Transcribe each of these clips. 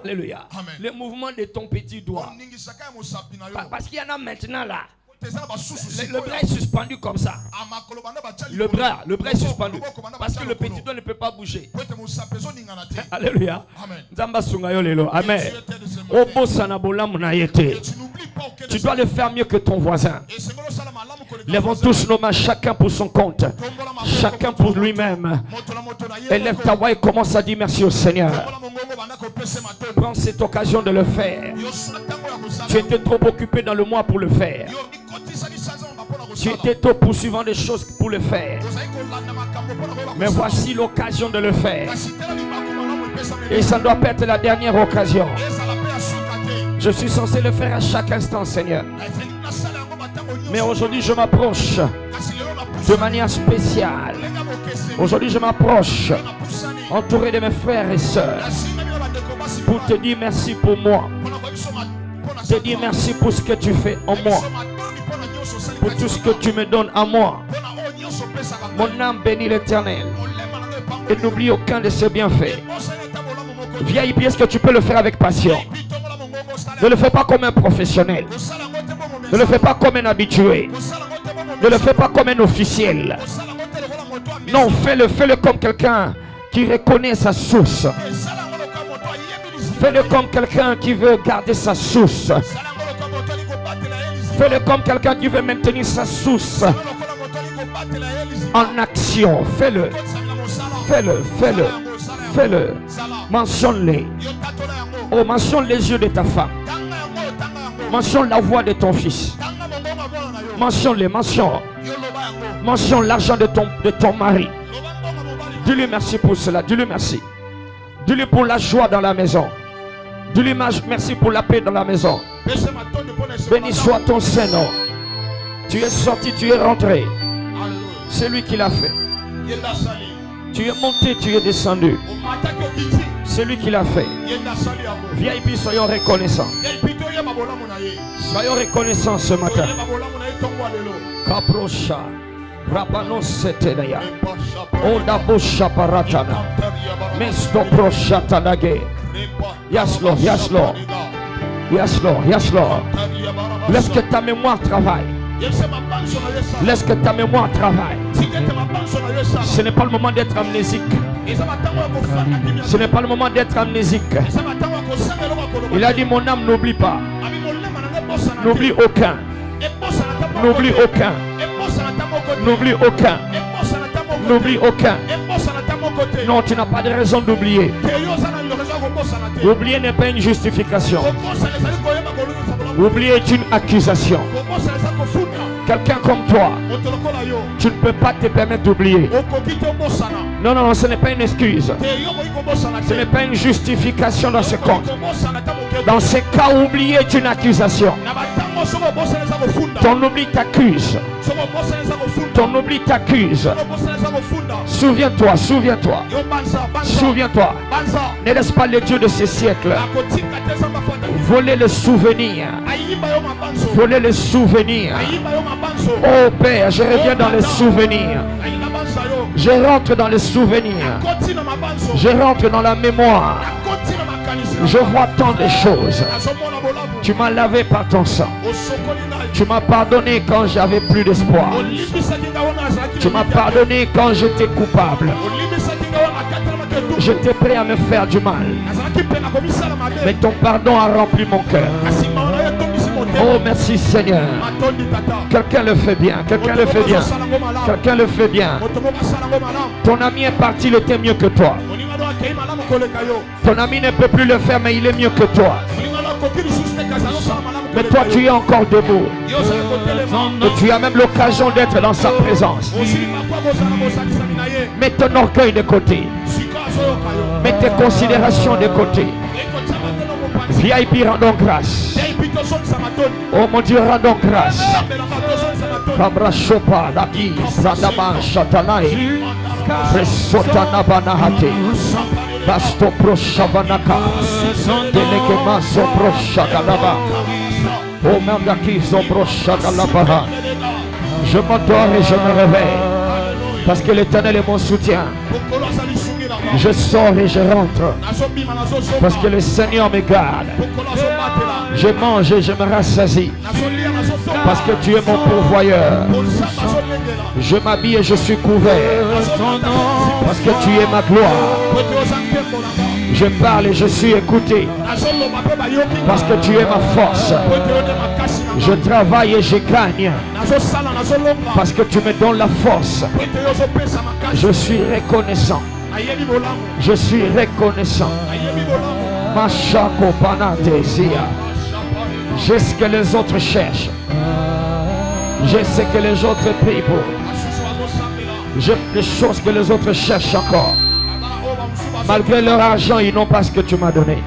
Alléluia. Le mouvement de ton petit doigt. Parce qu'il y en a maintenant là. Le bras est suspendu comme ça. Le bras est suspendu. Parce que le petit doigt ne peut pas bouger. Alléluia. Amen. Tu dois le faire mieux que ton voisin. Lèvons tous nos mains, chacun pour son compte. Chacun pour lui-même. Élève ta voix et commence à dire merci au Seigneur. Prends cette occasion de le faire. Tu étais trop occupé dans le mois pour le faire. Tu étais trop poursuivant des choses pour le faire. Mais voici l'occasion de le faire. Et ça ne doit pas être la dernière occasion. Je suis censé le faire à chaque instant, Seigneur. Mais aujourd'hui, je m'approche de manière spéciale. Aujourd'hui, je m'approche entouré de mes frères et sœurs pour te dire merci pour moi. Te dire merci pour ce que tu fais en moi. Pour tout ce que tu me donnes à moi. Mon âme bénit l'Éternel. Et n'oublie aucun de ses bienfaits. VIP, est-ce que tu peux le faire avec passion? Ne le fais pas comme un professionnel. Ne le fais pas comme un habitué. Ne le fais pas comme un officiel. Non, fais-le comme quelqu'un qui reconnaît sa source. Fais-le comme quelqu'un qui veut garder sa source. Fais-le comme quelqu'un qui veut maintenir sa source en action. Fais-le. Fais-le. Fais-le. Fais-le. Mentionne-les. Oh, mentionne les yeux de ta femme. Mentionne la voix de ton fils. Mentionne-les. Mentionne l'argent de ton mari. Dis-lui merci pour cela. Dis-lui merci. Dis-lui pour la joie dans la maison. Dis-lui merci pour la paix dans la maison. Béni soit ton Seigneur. Tu es sorti, tu es rentré. C'est lui qui l'a fait. Tu es monté, tu es descendu. C'est lui qui l'a fait. VIP, soyons reconnaissants. Soyons reconnaissants ce matin. Caprocha, Rabanos Setenaya, Odabosha Paratana, Mesto Prochatanage. Yes Lord, yes Lord. Yes Lord, yes Lord. Laisse que ta mémoire travaille. Laisse que ta mémoire travaille. Ce n'est pas le moment d'être amnésique. Ce n'est pas le moment d'être amnésique. Il a dit mon âme n'oublie pas. N'oublie aucun. N'oublie aucun. N'oublie aucun. N'oublie aucun. Non, tu n'as pas de raison d'oublier. Oublier n'est pas une justification. Oublier est une accusation. Quelqu'un comme toi, tu ne peux pas te permettre d'oublier. Non, non, ce n'est pas une excuse. Ce n'est pas une justification dans ce compte. Dans ce cas, oublier est une accusation. Ton oubli t'accuse. Ton oubli t'accuse. Souviens-toi, souviens-toi. Souviens-toi. Ne laisse pas le Dieu de ces siècles voler le souvenir. Voler le souvenir. Oh Père, je reviens dans les souvenirs. Je rentre dans les souvenirs. Je rentre dans la mémoire. Je vois tant de choses. Tu m'as lavé par ton sang. Tu m'as pardonné quand j'avais plus d'espoir. Tu m'as pardonné quand j'étais coupable. J'étais prêt à me faire du mal. Mais ton pardon a rempli mon cœur. Oh, merci Seigneur. Quelqu'un le fait bien. Quelqu'un le fait bien. Quelqu'un le fait bien. Ton ami est parti, il était mieux que toi. Ton ami ne peut plus le faire, mais il est mieux que toi. Mais toi, tu es encore debout. Et tu as même l'occasion d'être dans sa présence. Mets ton orgueil de côté. Mets tes considérations de côté. VIP, rendons grâce. Oh mon Dieu, rendons grâce. Kamra Chopa, Laki, Zadama, Shatanai, Presotana Banahate, Basto Proshavanaka, Delegema Soproshagalaba, Oh Mandaki Soproshagalaba. Je m'endors et je me réveille, parce que l'Éternel est mon soutien. Je sors et je rentre, parce que le Seigneur me garde. Je mange et je me rassasie, parce que tu es mon pourvoyeur. Je m'habille et je suis couvert, parce que tu es ma gloire. Je parle et je suis écouté, parce que tu es ma force. Je travaille et je gagne, parce que tu me donnes la force. Je suis reconnaissant. Je suis reconnaissant. Machako Panatesia. J'ai ce que les autres cherchent. J'ai ce que les autres prient pour. J'ai les choses que les autres cherchent encore. Malgré leur argent, ils n'ont pas ce que tu m'as donné.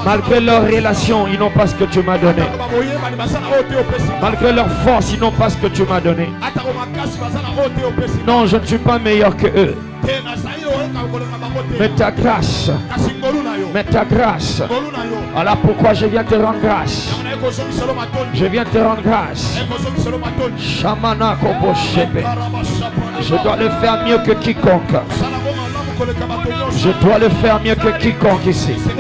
Malgré leur relation, ils n'ont pas ce que tu m'as donné. Malgré leur force, ils n'ont pas ce que tu m'as donné. Non, je ne suis pas meilleur que eux. Mais ta grâce. Mais ta grâce. Voilà pourquoi je viens te rendre grâce. Je viens te rendre grâce. Shamana Kobo Shebe. Je dois le faire mieux que quiconque. Je dois le faire mieux que quiconque ici. C'est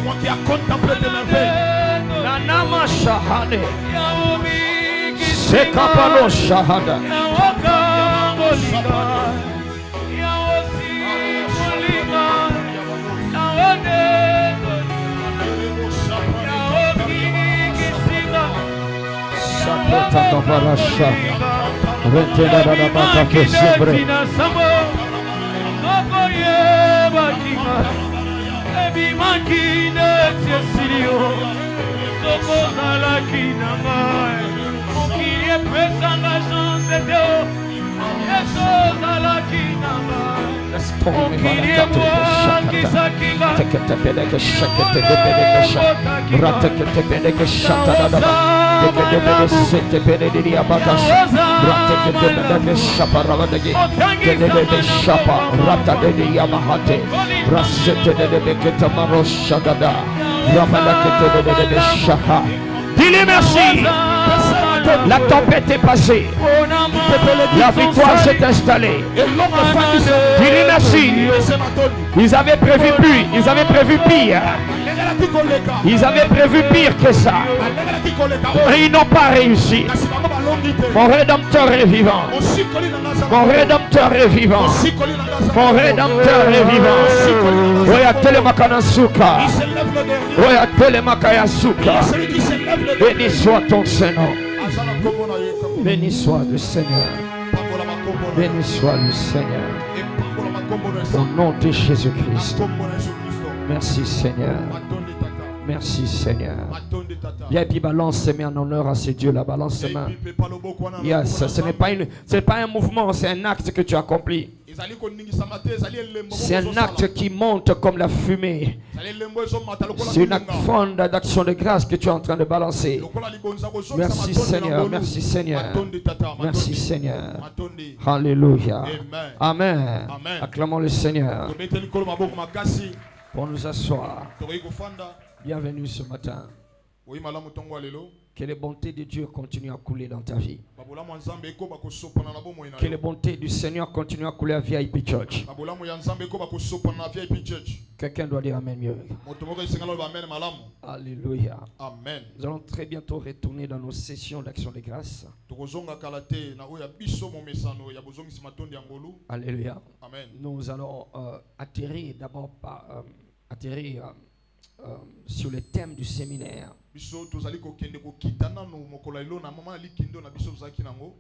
moi qui a contemplé tes merveilles. C'est Kapalo Shahada. Dis-lui merci. La tempête est passée. La victoire s'est installée. Dis-lui merci. Ils avaient prévu plus. Ils avaient prévu pire. Ils avaient prévu pire que ça. Et ils n'ont pas réussi. Mon Rédempteur est vivant. Mon Rédempteur est vivant. Mon Rédempteur est vivant. Oya telemakana-suka. Oya telemakaya-suka. Béni soit ton Seigneur. Béni soit le Seigneur. Béni soit le Seigneur. Au nom de Jésus-Christ. Merci Seigneur. Merci Seigneur. Viens et puis balance ses mains en honneur à ces dieux là. Balance ses mains. Yes, ce n'est pas un mouvement, c'est un acte que tu accomplis. C'est un acte qui monte comme la fumée. C'est une forme d'action de grâce que tu es en train de balancer. Merci Seigneur, merci Seigneur. Merci Seigneur. Alléluia. Amen. Acclamons le Seigneur. Pour nous asseoir. Bienvenue ce matin. Que les bontés de Dieu continuent à couler dans ta vie. Que les bontés du Seigneur continuent à couler à VIP Church. Quelqu'un doit dire Amen mieux. Alléluia. Amen. Nous allons très bientôt retourner dans nos sessions d'action de grâce. Alléluia. Amen. Nous allons atterrir d'abord sur le thème du séminaire.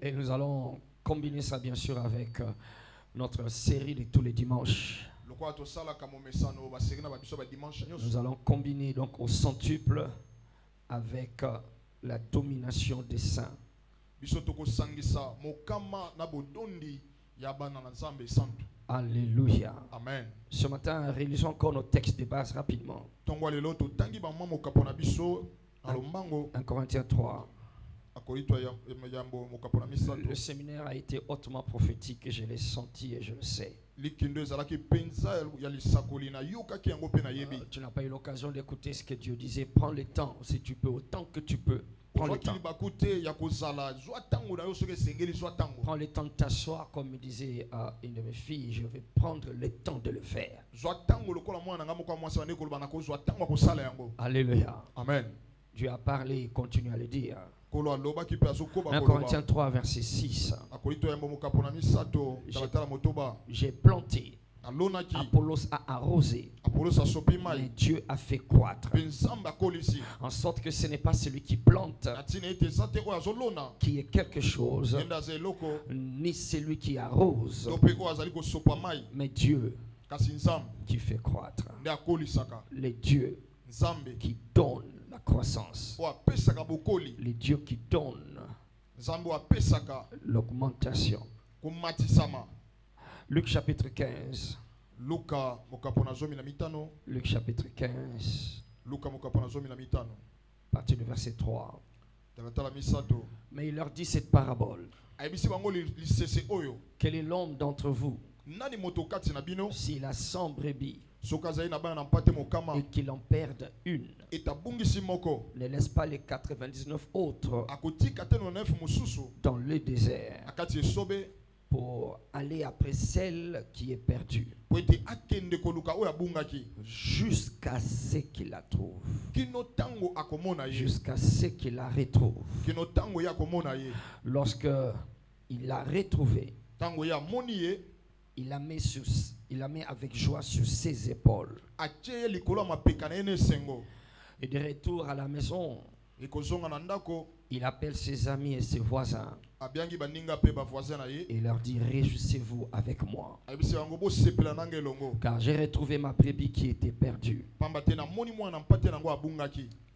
Et nous allons combiner ça bien sûr avec notre série de tous les dimanches. Nous allons combiner donc au centuple avec la domination des saints. Alléluia. Amen. Ce matin, réalisons encore nos textes de base rapidement. 1 Corinthiens 3. Le séminaire a été hautement prophétique et je l'ai senti et je le sais. Tu n'as pas eu l'occasion d'écouter ce que Dieu disait. Prends le temps, si tu peux, autant que tu peux. Prends le temps. Prends le temps de t'asseoir, comme me disait une de mes filles. Je vais prendre le temps de le faire. Alléluia. Amen. Dieu a parlé et continue à le dire. 1 1 Corinthiens 3, verset 6. J'ai planté, Apollos a arrosé, mais Dieu a fait croître. En sorte que ce n'est pas celui qui plante qui est quelque chose, ni celui qui arrose, mais Dieu qui fait croître. Les dieux qui donnent la croissance. Les dieux qui donnent l'augmentation. Luc chapitre 15. Luc chapitre 15. À partir du verset 3. Mais il leur dit cette parabole. Quel est l'homme d'entre vous, s'il a 100 brebis et qu'il en perde une, ne laisse pas les 99 autres dans le désert pour aller après celle qui est perdue jusqu'à ce qu'il la trouve, jusqu'à ce qu'il la retrouve. Lorsque il l'a retrouvée, il la met avec joie sur ses épaules. Et de retour à la maison, il appelle ses amis et ses voisins. Et il leur dit, réjouissez-vous avec moi, car j'ai retrouvé ma brebis qui était perdue.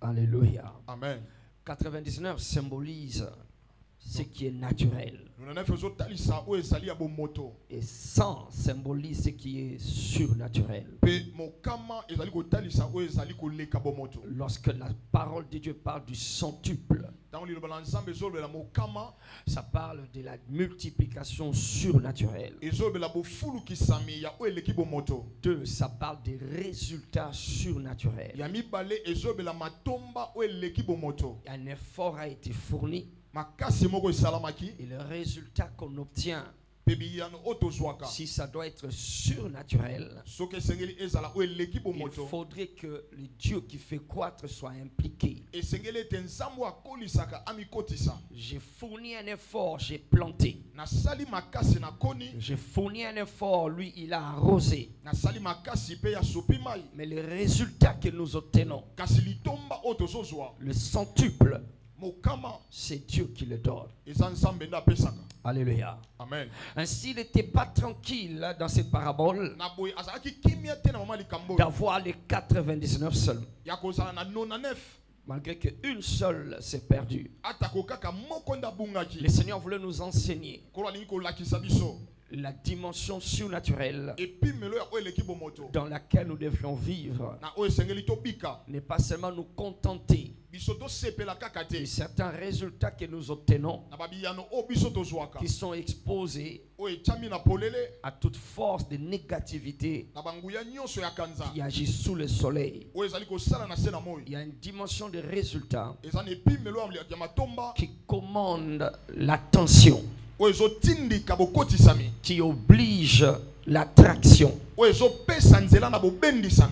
Alléluia. Amen. 99 symbolise ce qui est naturel. Et 100 symbolise ce qui est surnaturel. Lorsque la parole de Dieu parle du centuple, ça parle de la multiplication surnaturelle. 2, ça parle des résultats surnaturels. Un effort a été fourni. Et le résultat qu'on obtient, si ça doit être surnaturel, il faudrait que le Dieu qui fait croître soit impliqué. J'ai fourni un effort, j'ai planté. J'ai fourni un effort, lui il a arrosé. Mais le résultat que nous obtenons, le centuple, c'est Dieu qui le donne. Alléluia. Amen. Ainsi, il n'était pas tranquille dans cette parabole d'avoir les 99 seuls. Malgré qu'une seule s'est perdue. Le Seigneur voulait nous enseigner la dimension surnaturelle dans laquelle nous devions vivre. Ne pas seulement nous contenter Et certains résultats que nous obtenons qui sont exposés à toute force de négativité qui agit sous le soleil. Il y a une dimension de résultats qui commande l'attention, qui oblige l'attraction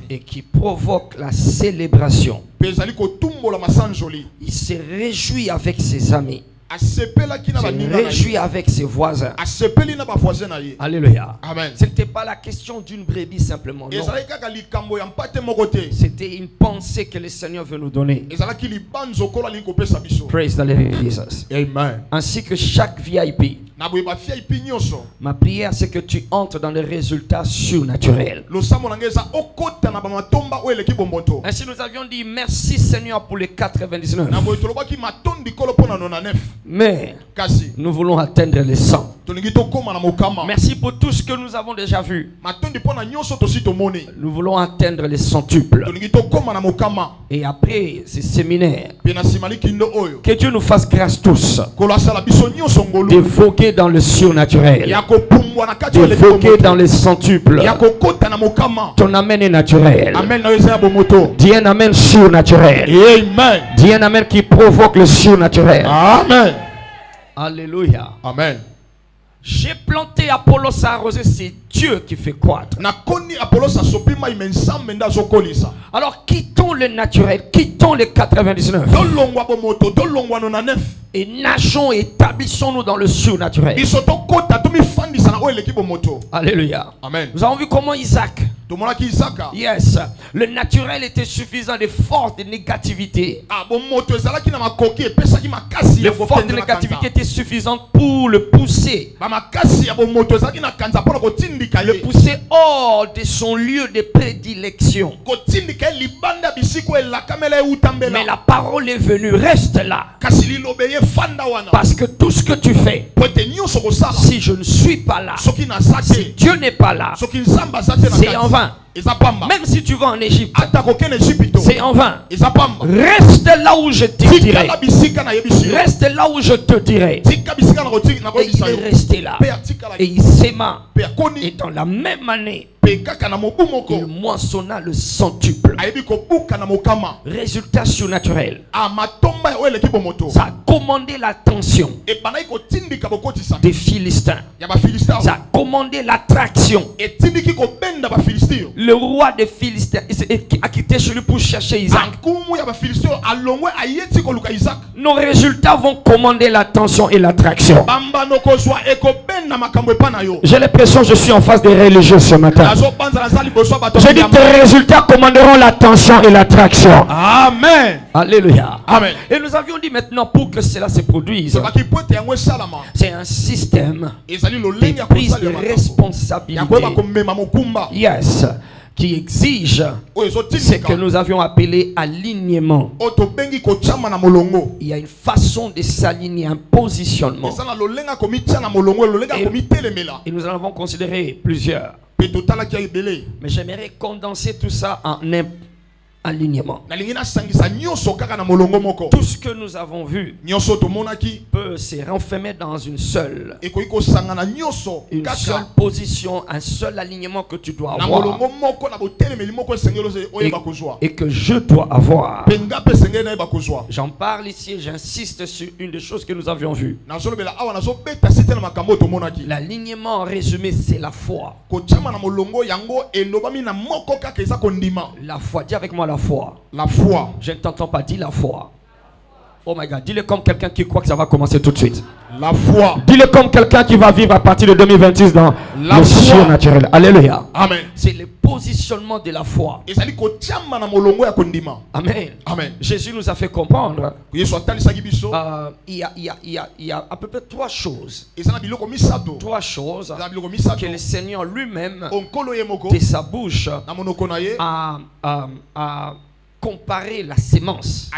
et qui provoque la célébration. Il se réjouit avec ses amis. Il se réjouit avec ses voisins. Alléluia. Amen. Ce n'était pas la question d'une brebis simplement. Non. C'était une pensée que le Seigneur veut nous donner. Praise the living Jesus. Amen. Ainsi que chaque VIP. Ma prière, c'est que tu entres dans les résultats surnaturels. Ainsi, nous avions dit merci Seigneur pour les 99. Mais nous voulons atteindre les 100. Merci pour tout ce que nous avons déjà vu. Nous voulons atteindre les centuples. Et après ces séminaires, que Dieu nous fasse grâce tous de voguer dans le surnaturel, de voguer dans les centuples. Ton amen est naturel. Dis un amen surnaturel. Dis un amen qui provoque le surnaturel. Amen. Alléluia. Amen. J'ai planté, Apollos a arrosé, c'est Dieu qui fait croître. Alors quittons le naturel, quittons les 99 et nageons, établissons-nous dans le surnaturel. Alléluia. Amen. Nous avons vu comment Isaac, yes, le naturel était suffisant de force de négativité. Le force de négativité était suffisante pour le pousser. Le pousser hors de son lieu de prédilection. Mais la parole est venue, reste là. Parce que tout ce que tu fais, si je ne suis pas là, si Dieu n'est pas là, c'est en vain. Même si tu vas en Égypte, c'est en vain. Reste là où je te dirai. Reste là où je te dirai. Et il est resté là. Et il s'aima. Et dans la même année, il moissonna le centuple. Résultat surnaturel. Ça a commandé l'attention des Philistins. Ça a commandé l'attraction. Le roi des Philistins a quitté chez lui pour chercher Isaac. Nos résultats vont commander l'attention et l'attraction. J'ai l'impression que je suis en face des religieux ce matin. Je dis tes résultats commanderont l'attention et l'attraction. Amen. Alléluia. Amen. Et nous avions dit maintenant pour que cela se produise, c'est un système de prise de responsabilité. Yes. Qui exige ce que nous avions appelé alignement. Il y a une façon de s'aligner, un positionnement. Et nous en avons considéré plusieurs. Mais j'aimerais condenser tout ça en un alignement. Tout ce que nous avons vu peut se renfermer dans une seule position, un seul alignement que tu dois avoir et que je dois avoir. J'en parle ici et j'insiste sur une des choses que nous avions vues. L'alignement en résumé, c'est la foi. La foi, dis avec moi la foi. La foi. Je ne t'entends pas, dis la foi. Oh my God, dis-le comme quelqu'un qui croit que ça va commencer tout de suite. La foi. Dis-le comme quelqu'un qui va vivre à partir de 2026 dans le surnaturel. Alléluia. Amen. C'est le positionnement de la foi. Amen. Amen. Jésus nous a fait comprendre. Il y a à peu près trois choses. Trois choses que le Seigneur lui-même, de sa bouche, a comparer la sémence.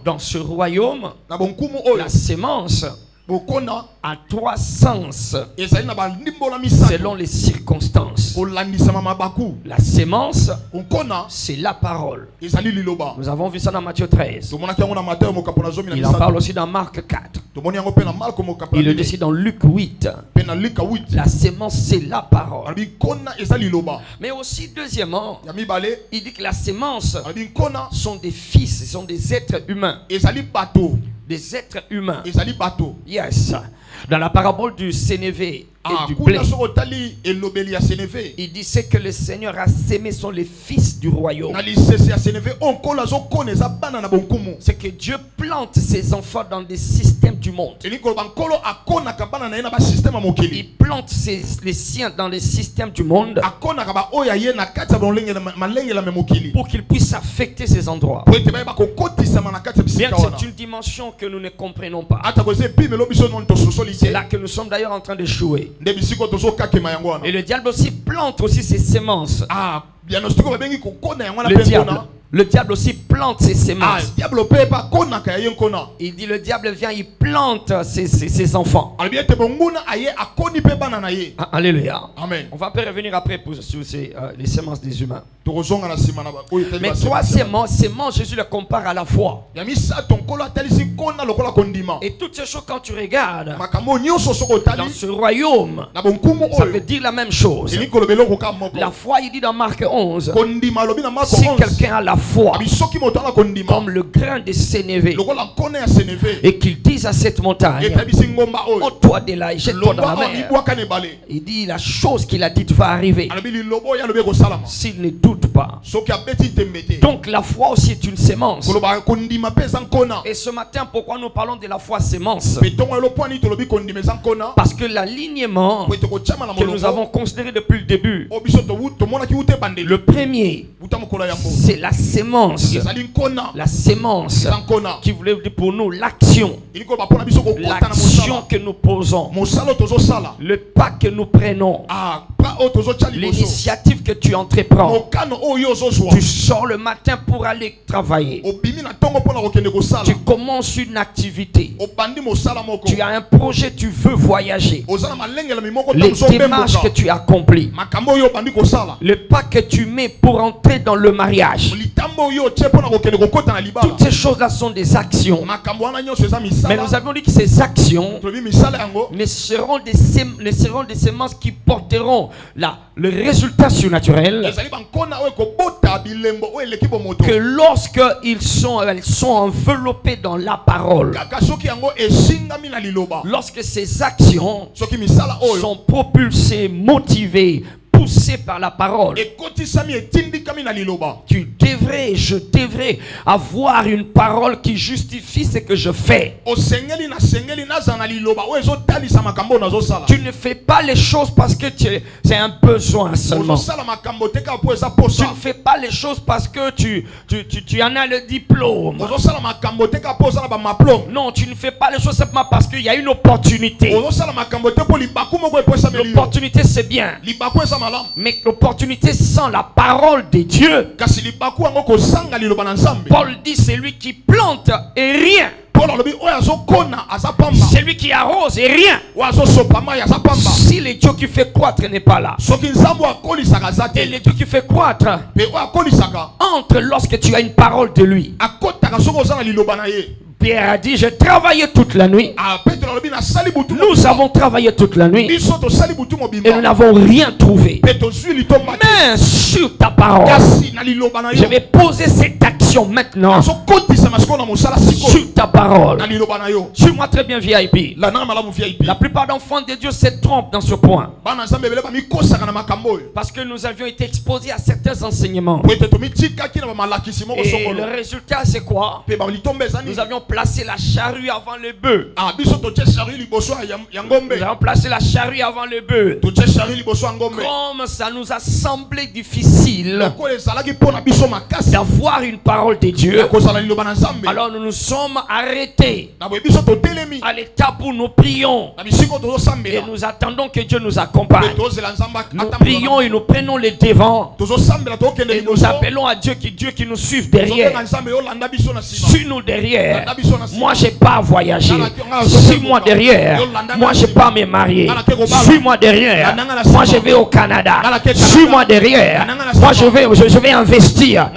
Dans ce royaume, la sémence bokona a trois sens ezali na bandimbola misato selon les circonstances. kolandisama mabaku. La sémence, kokona c'est la parole. ezali liloba. Nous avons vu ça dans Matthieu 13. tomonaki yango na Matthieu mokapo na zomi na Il en parle aussi dans Marc 4. tomoni yango pe na Marko mokapo Il le dit dans Luc 8. pe na Luka 8. La sémence, c'est la parole. abi kona ezali liloba. Mais aussi, deuxièmement, ya mibale il dit que la sémence abi kona sont des fils, sont des êtres humains. ezali bato. Des êtres humains. ezali bato. Yes. Dans la parabole du sénévé et du blé, il dit ce que le Seigneur a sémé sont les fils du royaume. C'est que Dieu plante ses enfants dans des systèmes du monde. Il plante les siens dans les systèmes du monde pour qu'ils puissent affecter ces endroits. Bien que c'est une dimension que nous ne comprenons pas. C'est là que nous sommes d'ailleurs en train de jouer. Et le diable aussi plante aussi ses sémences. Le diable aussi plante ses sémences. Il dit le diable vient, il plante ses enfants. Alléluia. Amen. On va peut revenir après sur les sémences des humains. Mais troisièmement, sémence, Jésus le compare à la foi. Et toutes ces choses, quand tu regardes dans ce royaume, ça veut dire la même chose. La foi, il dit dans Marc 11, si quelqu'un a la foi comme le grain de sénévé et qu'il dise à cette montagne, oh toi de là et jette-toi dans la mer, il dit la chose qu'il a dite va arriver s'il ne doute pas. Donc la foi aussi est une sémence. Et ce matin, pourquoi nous parlons de la foi sémence? Parce que l'alignement que nous avons considéré depuis le début, le premier, c'est la sémence. La sémence qui voulait dire pour nous l'action. L'action que nous posons. Le pas que nous prenons. L'initiative que tu entreprends. Tu sors le matin pour aller travailler. Tu commences une activité. Tu as un projet, tu veux voyager. Les démarches que tu accomplis. Le pas que tu mets pour entrer dans le mariage. Toutes ces choses-là sont des actions. Mais nous avons dit que ces actions ne seront des sémences qui porteront le résultat surnaturel que lorsque elles sont enveloppées dans la parole. Lorsque ces actions sont propulsées, motivées, poussé par la parole. Tu devrais, je devrais avoir une parole qui justifie ce que je fais. Tu ne fais pas les choses parce que c'est un besoin seulement. Tu ne fais pas les choses parce que tu en as le diplôme. Non, tu ne fais pas les choses simplement parce qu'il y a une opportunité. L'opportunité c'est bien. Mais l'opportunité sans la parole de Dieu. Paul dit c'est lui qui plante et rien. C'est lui qui arrose et rien. Si le Dieu qui fait croître n'est pas là, et le Dieu qui fait croître entre lorsque tu as une parole de lui. Pierre a dit, j'ai travaillé toute la nuit. Nous avons travaillé toute la nuit. Et nous n'avons rien trouvé. Mais sur ta parole, je vais poser cette action maintenant. Sur ta parole. Suis-moi très bien VIP. La plupart d'enfants de Dieu se trompent dans ce point. Parce que nous avions été exposés à certains enseignements. Et le résultat c'est quoi? Nous avions placé la charrue avant le bœuf. Nous avons placé la charrue avant le bœuf. Comme ça nous a semblé difficile d'avoir une parole de Dieu nzambe. Alors nous nous sommes arrêtés Na boye biso totelemi. à l'étape où nous prions Na bisiko tozo et sambela. nous attendons que Dieu nous accompagne. Tozela nzamba Nous atambola. prions et nous prenons les devants Tozo sambela tokende et nous liboso. appelons à Dieu qui nous suive Tozobenga derrière. nzambe yo landa biso na sima. Suis-nous derrière. Moi, j'ai pas à voyager. Suis Suis-moi derrière. Moi, j'ai pas à me marier. Suis-moi derrière. Moi, je vais au Canada. Suis-moi derrière. Moi, je vais investir.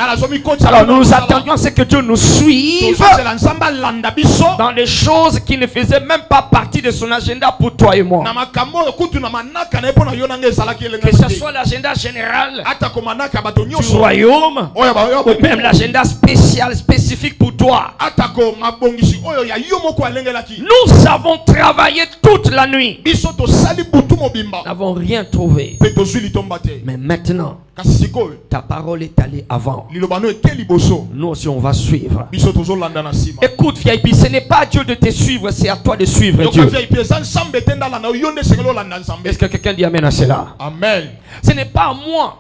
Alors, nous nous attendions à ce que Dieu nous suive Tozela nzamba landa biso. dans des choses qui ne faisaient même pas partie de son agenda pour toi et moi. Na makambo kutu na manaka na epona yo nanga ezalaki elenga. Que ce soit l'agenda général Ata ko manaka bato du nyonso. royaume, Oya ba yo ou même l'agenda spécial, spécifique pour toi. ata ko mabongisi oyo ya yo moko alengelaki. Nous avons travaillé toute la nuit. Biso to sali butu mobimba. Nous n'avons rien trouvé. Pe to zuli tomba te. Mais maintenant, Kasi sikoyo ta parole est allée avant. lilobano eke liboso. Nous aussi, on va suivre. Biso tozo landa na sima. Écoute, VIP, ce n'est pas à Dieu de te suivre, c'est à toi de suivre Yo Dieu. ka via ipesa nsambe tenda landa yo nde sengelo landa nsambe. Est-ce que quelqu'un dit amen à cela? Amen. Ce n'est pas à moi,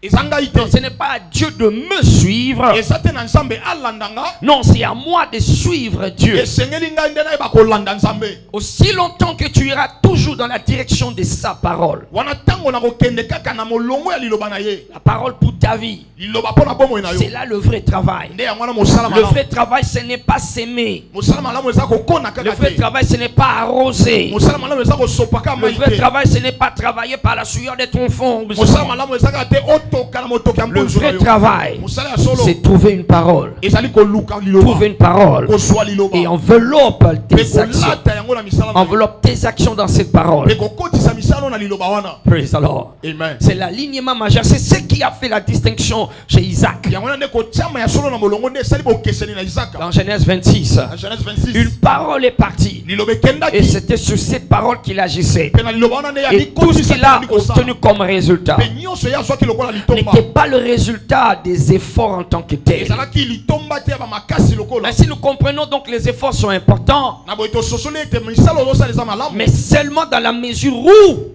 Ezanga ite. non, ce n'est pas à Dieu de me suivre. Ezate na nsambe alandanga. Non, c'est à moi de suivre Dieu. Esengeli ngai nde na ba ko landa nsambe. Aussi longtemps que tu iras toujours dans la direction de sa parole. Wana tango na ko kende kaka na molongo ya liloba na ye. La parole pour ta vie. Liloba pona bomo na yo. C'est là le vrai travail. Nde ya mwana mosala Le malamu. vrai travail, ce n'est pas s'aimer. Mosala malamu eza ko kona Le kaka vrai te. travail, ce n'est pas arroser. Mosala malamu eza ko sopaka Le vrai maite. travail, ce n'est pas travailler par la sueur de ton fond. Mosala malamu eza ka te otoka na motoka ya Le mbonzo na vrai yo. travail, Mosala ya solo c'est trouver une parole. ezali ko luka liloba. Trouver une parole Ko swa liloba. et enveloppe Pe tes ko actions. lata yango na misala na yo. Enveloppe tes actions dans cette parole. Pe ko kotisa misala na liloba wana. Praise the Lord. Amen. C'est l'alignement majeur. C'est ce qui a fait la distinction chez Isaac. Yango na ko chama ya solo na molongo nde sali bo keseni na Isaka. Dans Genèse 26, Na Genèse 26. une parole est partie. Liloba kenda Et ki. c'était sur cette parole qu'il agissait. Pe na liloba wana nde ya Et tout ce qu'il a obtenu comme résultat Pe nyonso ya zwa ki lokola litomba. n'était pas le résultat des efforts en tant que tel. Ezalaki litomba te ba makasi lokola. Mais si nous comprenons donc les efforts sont importants, Na boito sosole ete misala ozosa les malamu. mais seulement dans la mesure où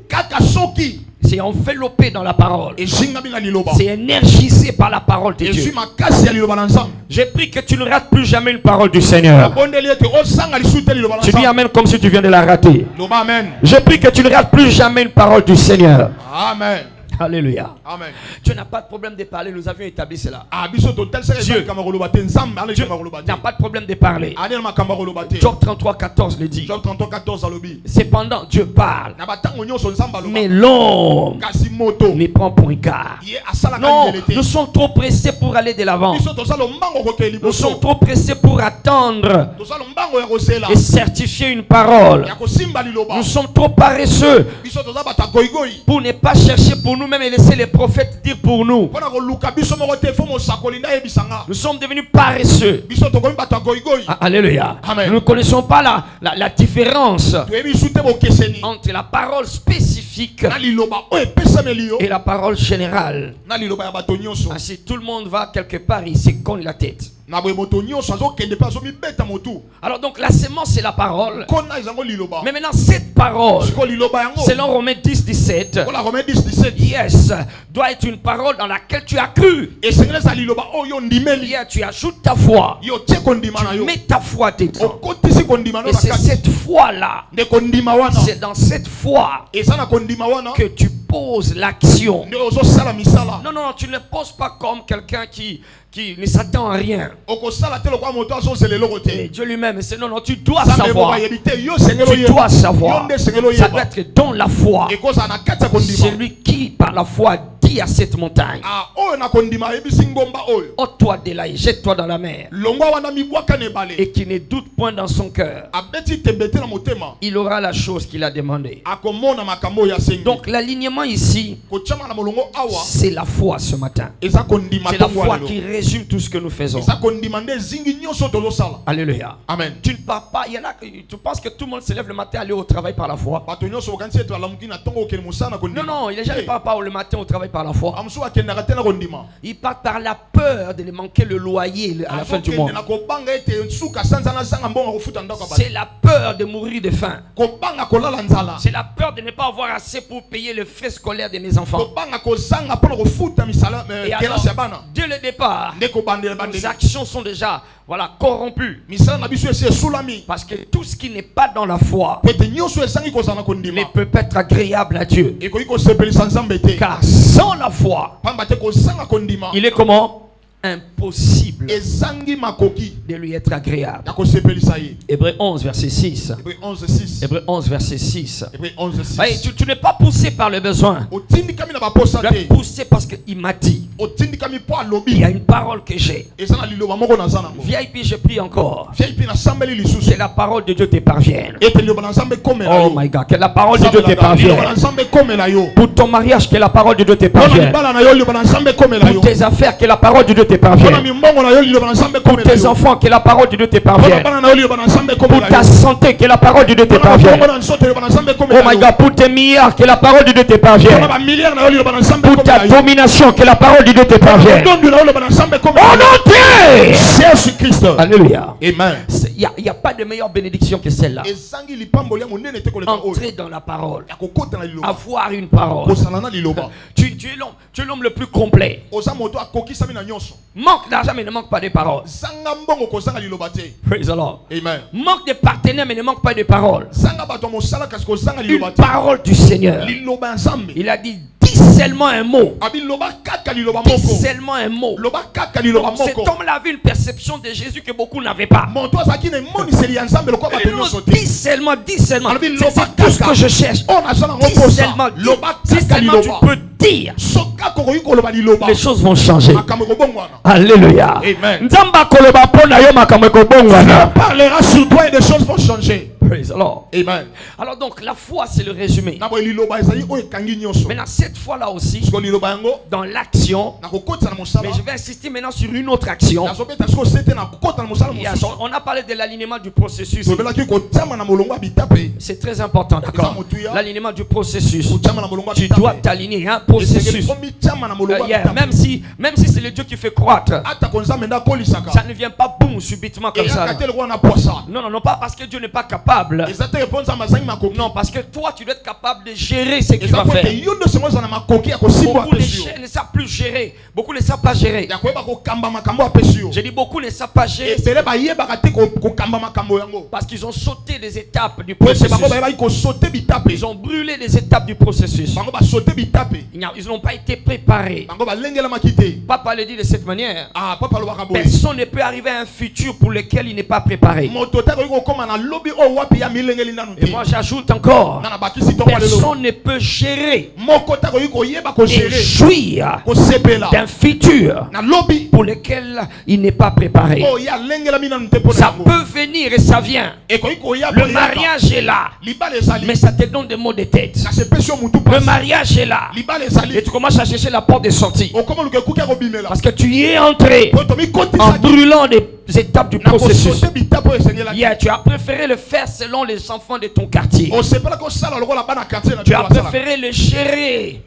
Kaka soki c'est enveloppé dans la parole, ezinga bina liloba. c'est énergisé par la parole de Ezui Dieu. makasi ya liloba na nzambe. J'ai pris que tu ne rates plus jamais une parole du Seigneur. Bondeli ete osanga lisuite liloba na Tu dis nzambe. amen comme si tu viens de la rater. Loba amen. J'ai pris que tu ne rates plus jamais une parole du Seigneur. Amen. Alléluia. Amen. Dieu n'a pas de problème de parler, nous avions établi cela. Ah biso total sere Dieu. kama koloba te nzambe ale Dieu kama koloba te. n'a pas de problème de parler. Ani na makamba koloba te. Job 33:14 le dit. Job 33:14 alobi. Cependant, Dieu parle, Na batango nyonso nzambe aloba. mais l'homme Kasi moto. n'y prend point garde. Ye asala Non, ka ngele nous te. sommes trop pressés pour aller de l'avant. Biso tosala mbango ko ke Nous liboso. sommes trop pressés pour attendre Tosala mbango ya kosela. et certifier une parole. Ya kosimba liloba. Nous sommes trop paresseux Biso toza bata goigoi. pour ne pas chercher pour nous-mêmes et laisser les prophètes dire pour nous. Pona ko luka biso moko te fo mo sakoli na yebisanga. Nous sommes devenus paresseux. Biso tokomi bata goigoi. Ah, alléluia. Amen. Nous ne connaissons pas la différence Toyebi sute bo keseni. entre la parole spécifique Na liloba o epesameli yo. et la parole générale. Na liloba ya bato nyonso. Ah, si tout le monde va quelque part, il se cogne la tête. Na boye moto nyonso azokende pe azomibeta motu. Alors donc la sémence c'est la parole. Kona ezango liloba. Mais maintenant cette parole, Siko liloba yango. selon Romains 10:17, Kola Romains 10:17. yes, doit être une parole dans laquelle tu as cru. Esengele za liloba oyo ndimeli. Hier tu ajoutes ta foi. Yo tie kondima na Tu yo. mets ta foi dedans. Okotisi kondima no Et na c'est kati. cette foi-là, Nde kondima wana. c'est dans cette foi Eza na kondima wana. que tu poses l'action. Nde ozosala misala. Non, non, non, tu ne poses pas comme quelqu'un qui ne s'attend à rien. Okosala te lokwa moto azozela eloko te. Et Dieu lui-même, c'est non, non, tu dois Nzambe savoir. moko ayebi te. Yo sengelo Tu yeba. dois savoir. Yo nde sengelo Ça yeba. doit être dans la foi. Ekoza na kati ya kondima. C'est lui qui, par la foi, dit à cette montagne, Ah oyo na kondima ayebisi ngomba oyo. ôte-toi de là et jette-toi dans la mer. Longwa wana mibwaka na ebale. Et qui ne doute point dans son cœur, Abeti tembete na motema. il aura la chose qu'il a demandée. Akomona makambo ya sengi. Donc l'alignement ici, kochama na molongo awa. c'est la foi ce matin. Eza kondima C'est la tongo foi lelo. qui résume tout ce que nous faisons. Eza kondima nde zingi nyonso tozosala. Alléluia. Amen. Tu ne pars pas, il y en a, tu penses que tout le monde se lève le matin aller au travail par la foi. Bato nyonso okanisi eto alamuki na tongo okende mosala na kondima. Non, non, les gens ne partent pas le matin au travail par par la foi. amusu akendaka te na kondima Ils partent par la peur de manquer le loyer à la fin du mois. na kobanga ete nsuka sanza na zanga mbongo kofuta ndako ba C'est la peur de mourir de faim. kobanga kolala nzala C'est la peur de ne pas avoir assez pour payer le frais scolaire de mes enfants. kobanga kozanga mpona kofuta misala Et alors, kelasi ya bana dès le départ, nde kobandela nos bandeli actions sont déjà corrompues. misala na biso esi esulami Parce que tout ce qui n'est pas dans la foi po ete nyonso ezangi kozala na ne kondima peut pas être agréable à Dieu. ekoki kosepelisa nzambe te Car sans la foi, pamba te kozanga kondima il est comment? Impossible ezangi makoki de lui être agréable. ya kosepelisa ye Hébreux 11, verset 6. Hébreux 11:6 Hébreux 11, verset 6. Hébreux 11:6 Hey, tu n'es pas poussé par le besoin. otindikami na baposa Tu es te poussé parce qu'il m'a dit. otindikami mpo Il y alobi a une parole que j'ai. eza na liloba moko naza nango VIP, je prie encore. vip nasambeli lisusu Que la parole de Dieu te parvienne. ete liloba na nzambe ekomela Oh yo my God, que la parole de Dieu te liloba na parvienne. nzambe ekomela yo Pour ton mariage, que la parole de Dieu te mpona parvienne. libala na yo liloba na nzambe ekomela yo Pour tes affaires, que la parole de Dieu te mpona parvienne. mimbongo na yo liloba na nzambe Pour ekomela tes yo enfants, que la parole de Dieu te mpona parvienne. bana na yo liloba na nzambe Pour ekomela ta yo santé, que la parole de Dieu te mpona parvienne. bongo na nzoto liloba na nzambe Oh ekomela my yo God, pour tes milliards, que la parole de Dieu te mpona parvienne. bamiliare na yo liloba na nzambe Pour ta ekomela yo domination, que la parole de Dieu te parvienne. ndondu na yo liloba na nzambe Au ekomela nom yo de Jésus Christ Alléluia. amen Il n'y a pas de meilleure bénédiction que celle-là. ezangi lipamboli ya monene te koleka oyo Entrer dans la parole. ya kokota na liloba Avoir une parole. kozala na liloba Tu es l'homme le plus complet. oza moto akokisami na nyonso Manque d'argent, mais ne manque pas de paroles. zanga mbongo kozanga liloba te Praise the Lord. amen Manque de partenaires, mais ne manque pas de paroles. zanga bato ya mosala kasi kozanga liloba Une te parole du Seigneur. liloba ya nzambe Il a dit, dis seulement un mot. abi loba kaka liloba Dis moko seulement un mot. loba kaka liloba Cet moko homme avait une perception de Jésus que beaucoup n'avaient pas. moto azalaki na emoniseli ya nzambe lokola bato nyonso te Dis seulement, dis seulement. Alors, il C'est loba tout ce kaka. que je cherche. oyo naza nango Dis mposa seulement, loba dis kaka seulement tu liloba peux dire. soka kokoki koloba liloba Les choses vont changer. makambo ekobongwana Alléluia. Amen. Nzamba koloba pona yo makambo ekobongwana. parlera sur toi et des choses vont changer Praise the Lord. amen Alors donc la foi c'est le résumé. na boye liloba ezali oyo ekangi nyonso Maintenant cette fois-là aussi siko liloba yango dans l'action, nakokotisa na mosala mais je vais insister maintenant sur une autre action. nazobeta siko sete na kokota na mosala Yes, mosusu on a parlé de l'alignement du processus. tobelaki kotiama na molongo ya bitape C'est très important, d'accord? L'alignement du processus. kotiama na molongo ya Tu dois bitape t'aligner, hein, processus. komitiama na molongo ya Yeah, bitape même si c'est le Dieu qui fait croître, ata konzambe nde akolisaka ça ne vient pas boum subitement comme ça. eyaka te lokola na poisa Non, pas parce que Dieu n'est pas capable. eza te epo nzambe azangi makoki Non, parce que toi, tu dois être capable de gérer ce qu'il eza va po ete faire. yo nde songo eza na makoki ya kosimba Beaucoup apesi yo ne savent plus gérer. Beaucoup ne savent pas gérer. ya koyeba kokamba makambo apesi yo J'ai dit beaucoup ne savent pas gérer ebele bayebaka te kokamba makambo yango parce qu'ils ont sauté des étapes du po ete processus. bango bayebaki kosote bitape Ils ont brûlé les étapes du processus. bango basote bitape Ils n'ont pas été préparés. bango balengelamaki te Papa le dit de cette manière. papa alobaka boye Personne ne peut arriver à un futur pour lequel il n'est pas préparé. moto te akoki kokóma na lobi oyo wapi ya milengeli nanu Et te moi j'ajoute encore, nga na bakisi tongo lelo personne ne peut gérer moko te akoki koyeba et kogere jouir kosepela d'un futur na lobi pour lequel il n'est pas préparé. oyo ya alengelami nanu te mpona Ça yango peut venir et ça vient. ekoki koya Le mariage est là, libala ezali mais ça te donne des maux de tête. kasi epesi yo mutu Le pasi mariage est là libala et ezali tu commences à chercher la porte de sortie okoma luka ekuki ya kobimela parce que tu y es entré po en tomikotisaki brûlant des étapes du na processus. kosote bitape oyo esengelaki Yeah, tu as préféré le faire selon les enfants de ton quartier. osepelaki osala lokola bana quartier na Tu as biso basalaka. préféré le gérer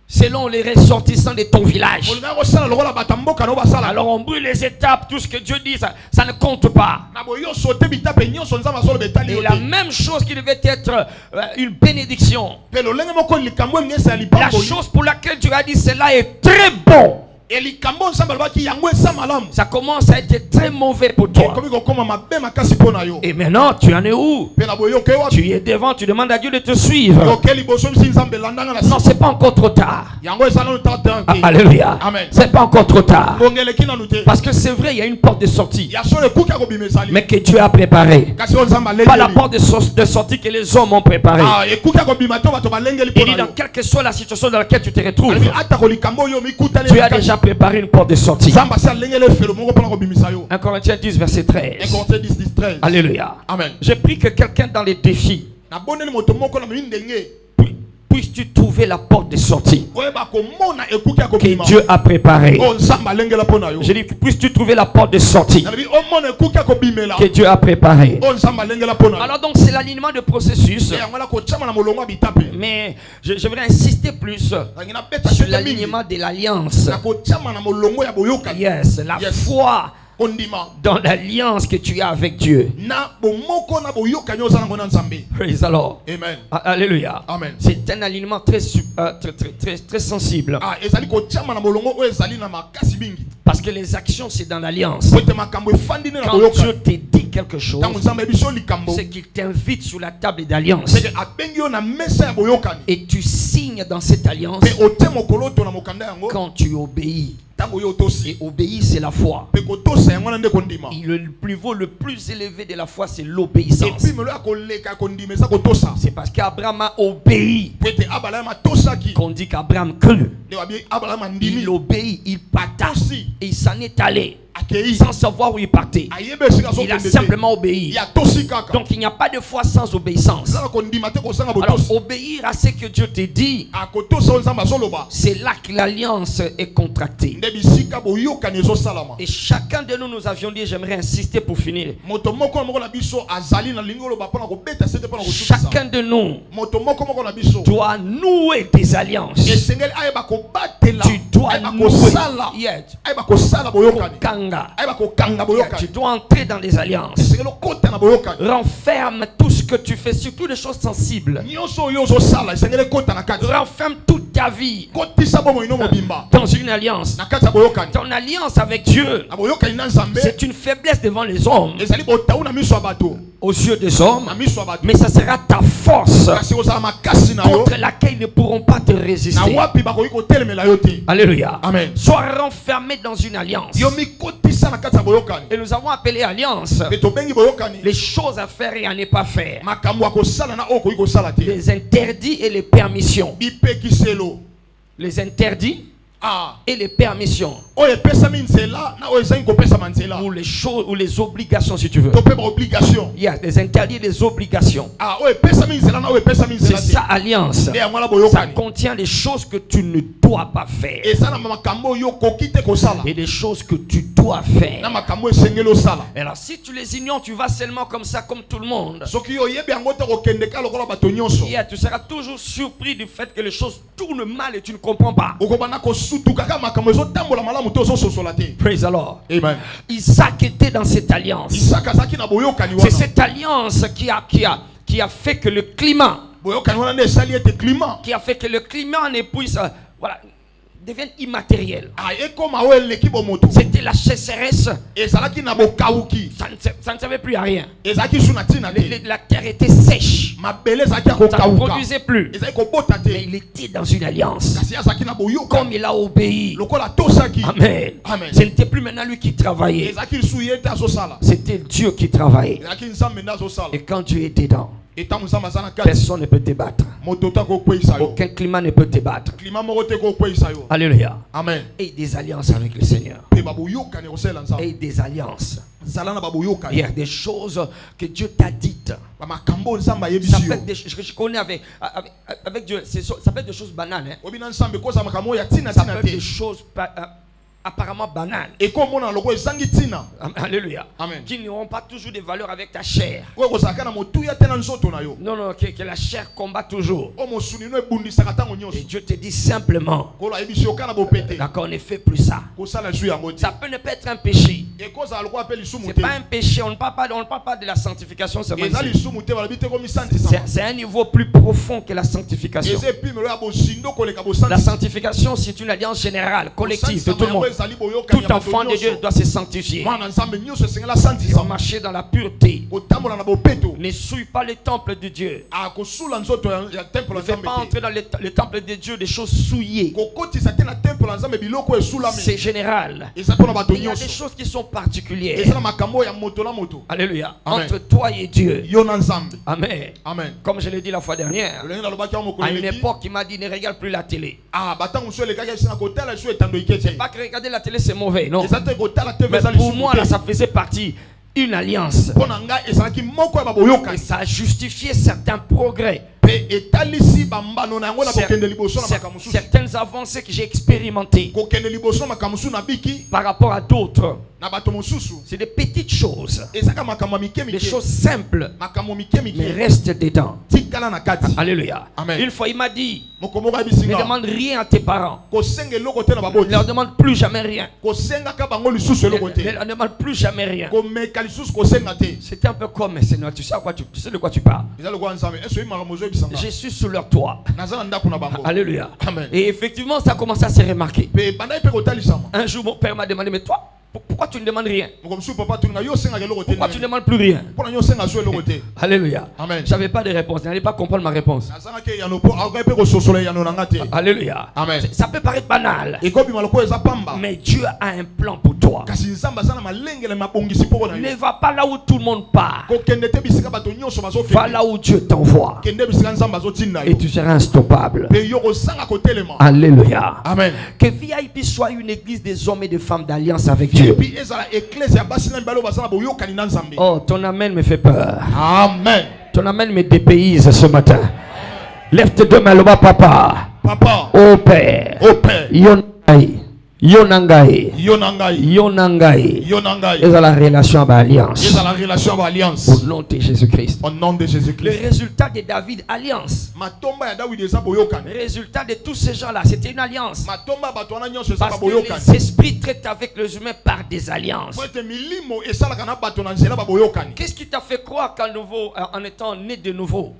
selon les ressortissants de ton village. olingaki kosala lokola bato ya mboka na oyo basalaka Alors on brûle les étapes, tout ce que Dieu dit, ça ne compte pas. na boye yo sote bitape nyonso nzambe azoloba etali Et yo la te même chose qui devait être une bénédiction. mpe lolenge moko likambo elingi esala La lipamboli chose pour laquelle Dieu a dit cela est très bon. e likambo nzambe alobaki yango eza malamu Ça commence à être très mauvais pour toi. ekomi kokóma mabe makasi mpo na yo Et maintenant, tu en es où? mpe na boye yoke wapi Tu es devant, tu demandes à Dieu de te suivre. yoke liboso misi nzambe elandanga na Non, c'est pas encore trop tard. yango eza nanu tata te Alléluia. Amen. C'est pas encore trop tard. bonge eleki nanu te Parce que c'est vrai, il y a une porte de sortie. ya solo ekuki ya kobima ezali Mais que Dieu a préparée. kasi oyo nzambe Pas la alengeli porte de sortie que les hommes ont préparée. ekuki ya kobima te bato balengeli Il mpo dit na dans yo quelle que soit la situation dans laquelle tu te retrouves, alobi atako likambo oyo mikutani Dieu a déjà préparé une porte de sortie. nzambe asi alengeli efelo moko mpona kobimisa yo 1 Corinthiens 10, verset 13. 1 Corinthiens 10, 13 Alléluia. amen J'ai pris que quelqu'un dans les défis nabondeli moto moko na mindenge puisses-tu trouver la porte de sortie oyeba komona ekuki ya que kobima Dieu a préparée. o nzamba alengela pona yo Je dis, puisses-tu trouver la porte de sortie nalobi omona ekuki ya kobimela que Dieu a préparée. o nzamba alengela pona yo Alors donc c'est l'alignement de processus. yango la kochama na molongo ya bitape Mais je voudrais insister plus nangi na beta sur tete mingi l'alignement de l'alliance. na kochama na molongo ya boyoka Yes, la foi ondima dans l'alliance que tu as avec Dieu. na bomoko na boyoka nyoza nango na nzambe. Praise the Lord. Amen. Alléluia. Amen. C'est un alignement très sensible. Ah, ezali kochama na molongo o ezali na makasi mingi. Parce que les actions, c'est dans l'alliance. Pote makambo efandi na Quand boyoka. Dieu te dit quelque chose, Tango nzambe biso likambo. c'est qu'il t'invite sur la table d'alliance. C'est que abengi yo na mesa ya boyoka ni. Et tu signes dans cette alliance Pe ote mokolo to na mokanda yango. quand tu obéis. Tango yo tosi. Et obéir, c'est la foi. Pe ko tosa yango na nde kondima. Et le niveau le plus élevé de la foi, c'est Et l'obéissance. puis melo ya koleka kondima eza ko tosa. C'est parce qu'Abraham a obéi Pote abala ma tosaki. qu'on dit qu'Abraham crut. Ne wabi abala ma Il ndimi. obéit, il parta. Et il s'en est allé Akei. sans savoir où il partait. Ayebe sika so Il a kende te. simplement obéi. Ya tosi kaka. Donc il n'y a pas de foi sans obéissance. La kondima te ko sanga bo Alors tosi. obéir à ce que Dieu te dit, A ko tosa nzamba soloba. c'est là que l'alliance est contractée. Nde bisika boyoka nezo salama. Et chacun de nous avions dit, j'aimerais insister pour finir. Moto moko moko na biso azali na lingolo ba pona ko beta sete pona ko tukisa. Chacun de nous Moto moko moko na biso. doit nouer des alliances. Esengeli ayeba ko batela. Tu dois ayeba ko nouer. sala. Yes. Ayeba ko sala boyoka ni. Kanga. Ayeba ko kanga boyoka. Tu dois entrer dans les alliances. Esengeli kota na boyoka. Renferme tout ce que tu fais, surtout les choses sensibles. Nyonso yo zo sala esengeli kota na kati. Renferme toute ta vie Kotisa bomo ino mobimba. dans une alliance. Na kati ya boyoka ni. Ton alliance avec Dieu, Na boyoka ni na nzambe. c'est une faiblesse devant les hommes, Ezali botauna na miso ya bato. aux yeux des hommes, Na miso ya bato. mais ça sera ta force Kasi ozala makasi na yo. contre laquelle ils ne pourront pas te Na résister. wapi bakoki kotelemela yo te. Alléluia. Amen. Sois renfermé dans une alliance. Yo mikotisa na kati ya boyoka ni. Et nous avons appelé alliance Mais tobengi boyoka ni. les choses à faire et à ne pas faire, Makambo ya kosala na okoki kosala te. les interdits et les permissions. Bipekiselo. Les interdits Ah. et les permissions, Oyo epesami nzela na oyo ezangi kopesama nzela. ou les choses ou les obligations si tu veux. To pe ba obligation. Il y a des interdits et des obligations. Ah, oyo epesami nzela na oyo epesami C'est nzela te. ça alliance. Nde yango la Ça boyokani. contient des choses que tu ne dois pas faire Eza na makambo oyo okoki te kosala. et des choses que tu dois faire. Na makambo esengeli osala. Alors si tu les ignores, tu vas seulement comme ça, comme tout le monde. Soki oyebi yango te kokende ka lokola bato nyonso. Yeah, tu seras toujours surpris du fait que les choses tournent mal et tu ne comprends pas. Okobana kosutuka ka makambo ezotambola malamu te ozososola te. Praise the Lord. Amen. Isaac était dans cette alliance. Isaac azaki na boyokani C'est wana. cette alliance qui a fait que le climat, Boyokani wana nde esali ete climat. qui a fait que le climat ne puisse, voilà, devienne immatériel. Ah, ekoma oyo eleki bomoto. C'était la sécheresse. Ezalaki na bokauki. Ça ne servait plus à rien. Ezalaki su na ntina te. La terre était sèche. Mabele ezalaki ya Ça ne kokauka. produisait plus. Ezalaki kobota Mais te. il était dans une alliance. Kasi azalaki na boyoka. Comme il a obéi. Lokola tosaki. Amen. Amen. Ce n'était plus maintenant lui qui travaillait. Ezalaki lisusu ye te azosala. C'était Dieu qui travaillait. Ezalaki nzambe nde azosala. Et quand Dieu est dedans, Etango nzambe aza na kati. personne ne peut te battre. Moto te akokweyisa yo. Aucun climat ne peut te battre. Climat moko te kokweyisa yo. Alléluia. Amen. Et des alliances avec le Seigneur. Pe baboyokani kosalela nzambe. Et des alliances. Zala na Il y baboyokani. a des choses que Dieu t'a dites. Bamakambo nzambe Ça ayebisi peut yo. être des choses que je connais avec Dieu. Ça peut être des choses banales. Hein. Obina nzambe koza makambo ya tina Ça peut tina être des te. choses apparemment banales. Ekomona loko ezangi tina. Alléluia. Amen. Qui n'auront pas toujours des valeurs avec ta chair. Oyo kozalaka na motuya te na nzoto na yo. Non, non, que la chair combat toujours. O mosuni no ebundisaka ntango Et nyonso. Dieu te dit simplement, Kolo ayebisi yo kana bopete. d'accord, ne fais plus ça. Kosala lisu yango te. Ça peut ne pas être un péché. Ekozala lokola pe lisumu C'est te. pas un péché. On ne parle pas de la sanctification seulement Eza ici. lisumu te balobi te komisantisama. C'est un niveau plus profond que la sanctification. Eza epimelo ya bosindo koleka La bosantisi. sanctification, c'est une alliance générale, collective de tout le monde. Tout enfant de Dieu doit se sanctifier. Mwana nzambe nyonso esengela Il va santisama. marcher dans la pureté. Kotambola na bopeto. Ne souille pas le temple de Dieu. Akosula nzoto ya temple Ne ya fais nzambe pas te. entrer dans le temple de Dieu des choses souillées. Kokotisa te na temple ya nzambe biloko esulami. C'est général. Eza mpona bato Il y a des nyonso. choses qui sont particulières. Eza na makambo ya moto na moto. Alléluia. Amen. Entre toi et Dieu. Yo na nzambe. Amen. Amen. Comme je l'ai dit la fois dernière, Olenge nalobaki yango à une mokolo eleki. époque, il m'a dit ne regarde plus la télé. Ah, batango mosusu elekaki esi na kotala lisu etando eketi. Pas que regarder la télé c'est mauvais, non. Eza te kotala TV Mais eza pour lisumu moi, te. là, ça faisait partie d'une alliance. Mpo na ngai ezalaki moko ya baboyoka. Et ça a justifié certains progrès Certaines avancées que j'ai expérimentées par rapport à d'autres, c'est des petites choses, des choses simples, mais restent dedans. Alléluia. Une fois il m'a dit, ne demande rien à tes parents, ne leur demande plus jamais rien, ne leur demande plus jamais rien. C'était un peu comme, Seigneur, tu sais de quoi tu parles. Je suis sous leur toit. Alléluia. Et effectivement, ça a commencé à se remarquer. Un jour, mon père m'a demandé, mais toi, pourquoi tu ne demandes rien? Pourquoi tu ne demandes plus rien? Alléluia. Je n'avais pas de réponse. Je n'allais pas comprendre ma réponse. Alléluia. Ça peut paraître banal, mais Dieu a un plan pour toi. Ne va pas là où tout le monde part. Va là où Dieu t'envoie. Et tu seras instoppable. Alléluia. Amen. Que VIP soit une église des hommes et des femmes d'alliance avec Dieu. Oh, ton amen me fait peur. Amen. Ton amen me dépayse ce matin. Lève tes deux mains là-bas, papa. Papa. Oh Père. Oh Père. Yonangaï. Yonangaï. Et dans la relation d'alliance. Et dans la relation d'alliance. Au nom de Jésus-Christ. Au nom de Jésus-Christ. Le résultat de David, alliance. Le résultat de tous ces gens-là, c'était une alliance. Parce que les esprits traitent avec les humains par des alliances. Qu'est-ce qui t'a fait croire en étant né de nouveau,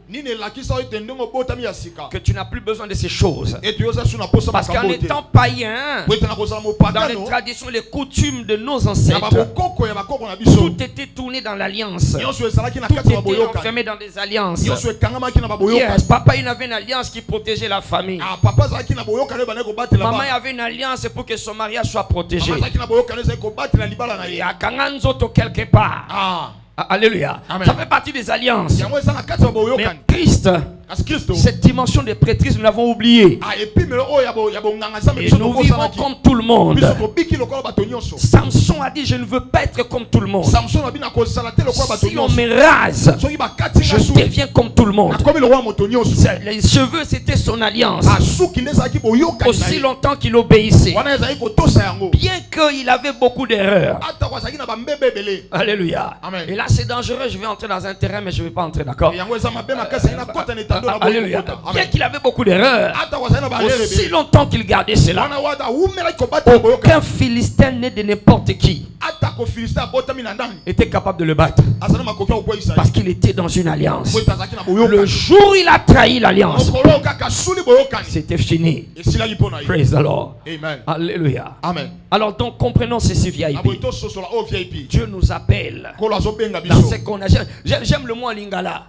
que tu n'as plus besoin de ces choses? Parce qu'en étant païen, dans les traditions, les coutumes de nos ancêtres, tout était tourné dans l'alliance. Tout était enfermé dans des alliances. Yes, papa, il avait une alliance qui protégeait la famille. Maman avait une alliance pour que son mariage soit protégé. Il y a Kanganzoto quelque part. Alléluia. Amen. Ça fait partie des alliances. Mais Christ, cette dimension de prêtrise, nous l'avons oubliée. Et nous vivons comme tout le monde. Samson a dit, je ne veux pas être comme tout le monde. Si on me rase, je deviens comme tout le monde. Les cheveux, c'était son alliance. Aussi longtemps qu'il obéissait. Bien qu'il avait beaucoup d'erreurs. Alléluia. Amen. Et là c'est dangereux, je vais entrer dans un terrain mais je ne vais pas entrer, d'accord? Alléluia. Bien qu'il avait beaucoup d'erreurs, aussi longtemps qu'il gardait cela, aucun Philistin né de n'importe qui était capable de le battre. Parce qu'il était dans une alliance. Le jour où il a trahi l'alliance, c'était fini. Praise the Lord. Amen. Alléluia. Amen. Alors donc comprenons ceci VIP. Dieu nous appelle dans ce qu'on a. J'aime le mot en lingala.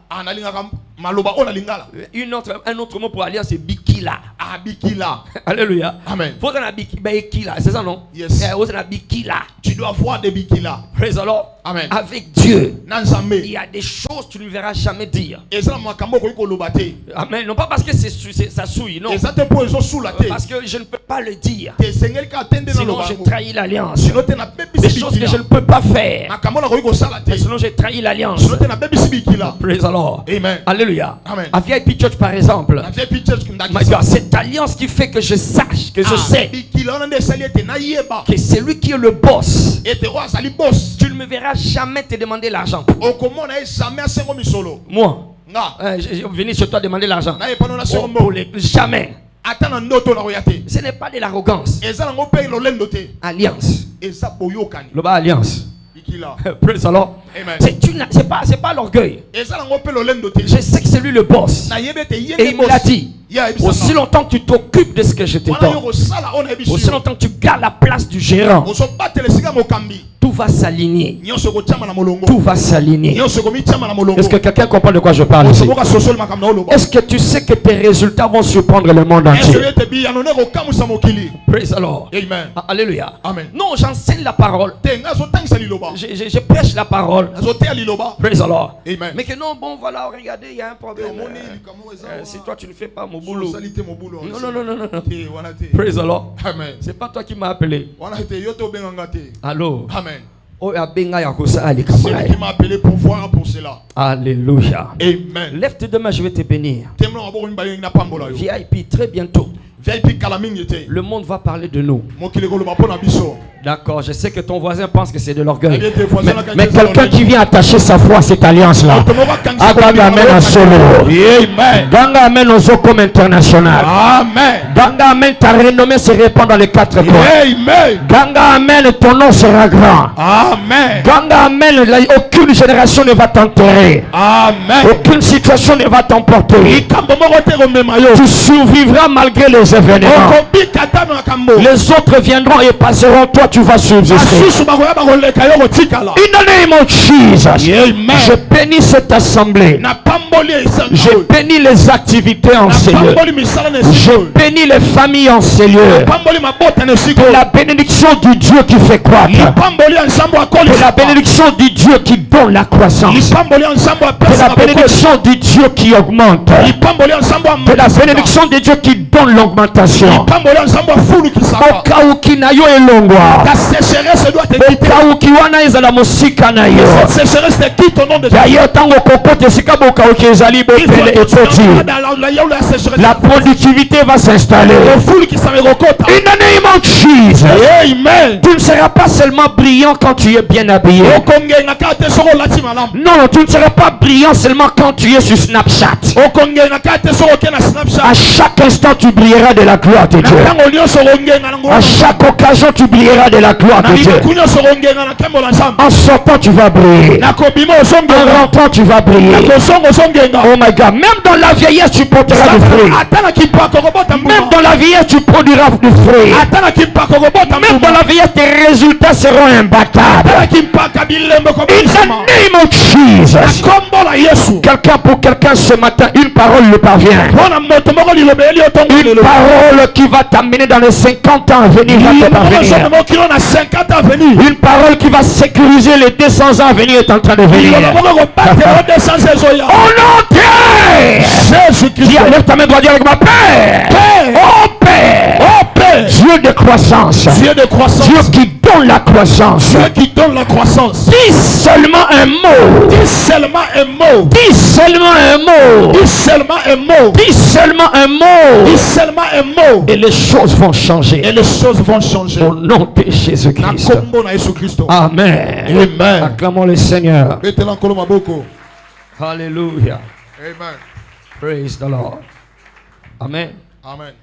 Un autre mot pour alliance c'est bikila. Bikila. Alléluia. Amen. Faut en bikila, c'est ça non? Yes. Bikila. Tu dois voir des bikila. Praise the Lord. Amen. Avec Dieu, il y a des choses que tu ne verras jamais dire. Amen. Non pas parce que ça souille, non. Parce que je ne peux pas le dire. Sinon j'ai trahi l'alliance. Des choses que je ne peux pas faire. Sinon j'ai trahi l'alliance. Praise the Lord. Amen. Alléluia. Amen. À VIP Church par exemple, cette alliance qui fait que je sache, que je sais que c'est lui qui est le boss. Tu ne me verras jamais te demander l'argent. Moi, je venais chez toi demander l'argent. Jamais. Ce n'est pas de l'arrogance. Alliance. Le bas alliance. Praise the Lord. C'est pas l'orgueil. Je sais que c'est lui le boss. Et il me l'a dit. Aussi longtemps que tu t'occupes de ce que je te donne, aussi longtemps que tu gardes la place du gérant, tout va s'aligner. Tout va s'aligner. Est-ce que quelqu'un comprend de quoi je parle ici? Est-ce que tu sais que tes résultats vont surprendre le monde entier? Praise the Lord. Amen. Alléluia. Amen. Non, j'enseigne la parole. Je prêche la parole. Praise the Lord. Amen. Mais que non, bon voilà, regardez, il y a un problème. Si toi tu ne fais pas mon boulot. Non. Praise the Lord. Amen. C'est pas toi qui m'as appelé. Allô. Amen. C'est lui qui m'a appelé pour voir pour cela. Alléluia. Amen. Lève tes deux mains, je vais te bénir. VIP, très bientôt. Le monde va parler de nous. D'accord, je sais que ton voisin pense que c'est de l'orgueil. Mais quelqu'un qui vient attacher sa foi à cette alliance-là. Ganga amen à solo. Amen. Ganga amen aux eaux comme international. Amen. Ganga amen, ta renommée se répand dans les quatre coins. Amen. Ganga amen, ton nom sera grand. Amen. Ganga amen, aucune génération ne va t'enterrer. Amen. Aucune situation ne va t'emporter. Tu survivras malgré les événements. Les autres viendront et passeront, toi tu vas subsister. In the name of Jesus. Je bénis cette assemblée. Je bénis les activités en ces lieux. Je bénis les familles en ces lieux. Que la bénédiction du Dieu qui fait croître. Que la bénédiction du Dieu qui donne la croissance. Que la bénédiction du Dieu qui augmente. Que la bénédiction de Dieu qui donne l'augmentation. Au cas où Kinayo est longwa. Au cas où Kiwana est à la musika na yo. D'ailleurs, tant que Coco Tessika Boka ou Kezali Bopele et Toti, la productivité va s'installer. In the name of Jesus. Amen. Tu ne seras pas seulement brillant quand tu es bien habillé. Non, tu ne seras pas brillant seulement quand tu es sur Snapchat. À chaque instant, tu brilleras de la gloire de Dieu. À chaque occasion, tu brilleras de la gloire de Dieu. En sortant, tu vas briller. En rentrant, tu vas briller. Oh my God. Même dans la vieillesse, tu porteras du fruit. Même dans la vieillesse, tu produiras du fruit. Même dans la vieillesse, tes résultats seront imbattables. In the name of Jesus. Quelqu'un pour quelqu'un ce matin, une parole lui parvient. Une parole qui va t'amener dans les 50 ans à venir. Une parole qui va sécuriser les 200 ans à venir est en train de venir. Oh non, Jésus-Christ. Lève ta main, dois dire avec ma paix. Oh Père. Oh Père. Dieu de croissance. Dieu de croissance. Dieu qui donne la croissance. Dieu qui donne la croissance. Dis seulement un mot. Dis seulement un mot. Dis seulement un mot. Dis seulement un mot. Dis seulement un mot. Dis seulement un mot. Et les choses vont changer. Et les choses vont changer. Au nom de Jésus-Christ. Amen. Amen. Acclamons le Seigneur. Alléluia. Amen. Praise the Lord. Amen. Amen.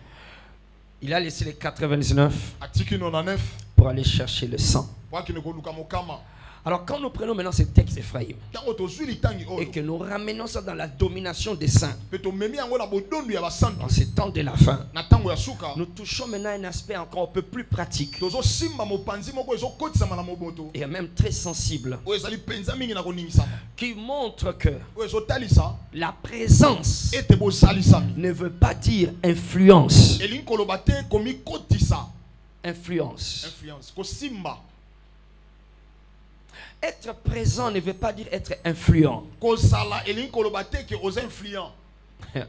Il a laissé les 99 pour aller chercher le 100. Alors quand nous prenons maintenant ce texte Ephraïm et que nous ramenons ça dans la domination des saints, en ces temps de la fin, nous touchons maintenant un aspect encore un peu plus pratique et même très sensible qui montre que la présence ne veut pas dire influence. Influence. Être présent ne veut pas dire être influent.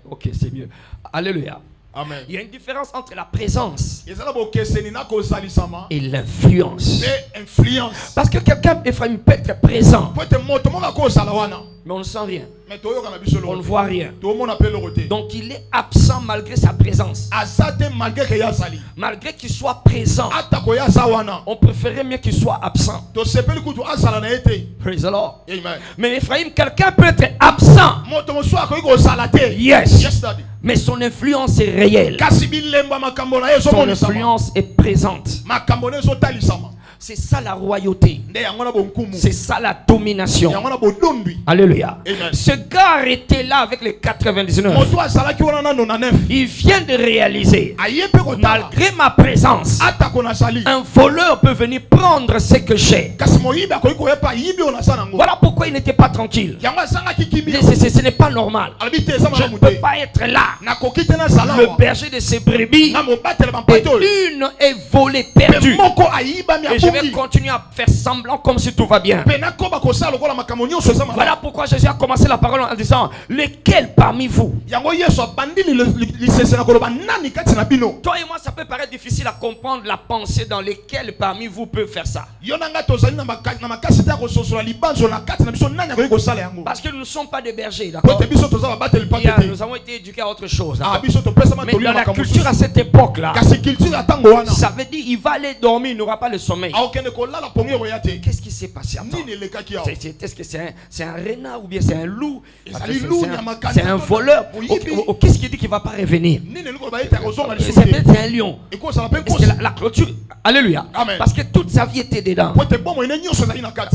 Ok, c'est mieux. Alléluia. Amen. Il y a une différence entre la présence et l'influence. Parce que quelqu'un Ephraim peut être présent, mais on ne sent rien. On ne voit rien. Donc il est absent malgré sa présence. Malgré qu'il soit présent, on préférait mieux qu'il soit absent. Praise the Lord. Amen. Mais Ephraim, quelqu'un peut être absent. Yes. Mais son influence est réelle. Son influence est présente. C'est ça la royauté. C'est ça la domination. Alléluia. Amen. Ce gars était là avec les 99. Il vient de réaliser, malgré ma présence, un voleur peut venir prendre ce que j'ai. Voilà pourquoi il n'était pas tranquille. Ce n'est pas normal. Je ne peux pas être là. Le berger de ses brebis, et une est volée, perdue. Et je je vais continuer à faire semblant comme si tout va bien. Voilà pourquoi Jésus a commencé la parole en disant, lesquels parmi vous? Toi et moi, ça peut paraître difficile à comprendre la pensée dans lesquelles parmi vous peut faire ça. Parce que nous ne sommes pas des bergers, d'accord? Nous avons été éduqués à autre chose. Mais dans la culture à cette époque-là, ça veut dire il va aller dormir, il n'aura pas le sommeil. Qu'est-ce qui s'est passé? Est-ce que c'est un renard ou bien c'est un loup? C'est un voleur? Qu'est-ce qui dit qu'il ne va pas revenir? C'est peut-être un lion. La clôture, alléluia. Parce que toute sa vie était dedans.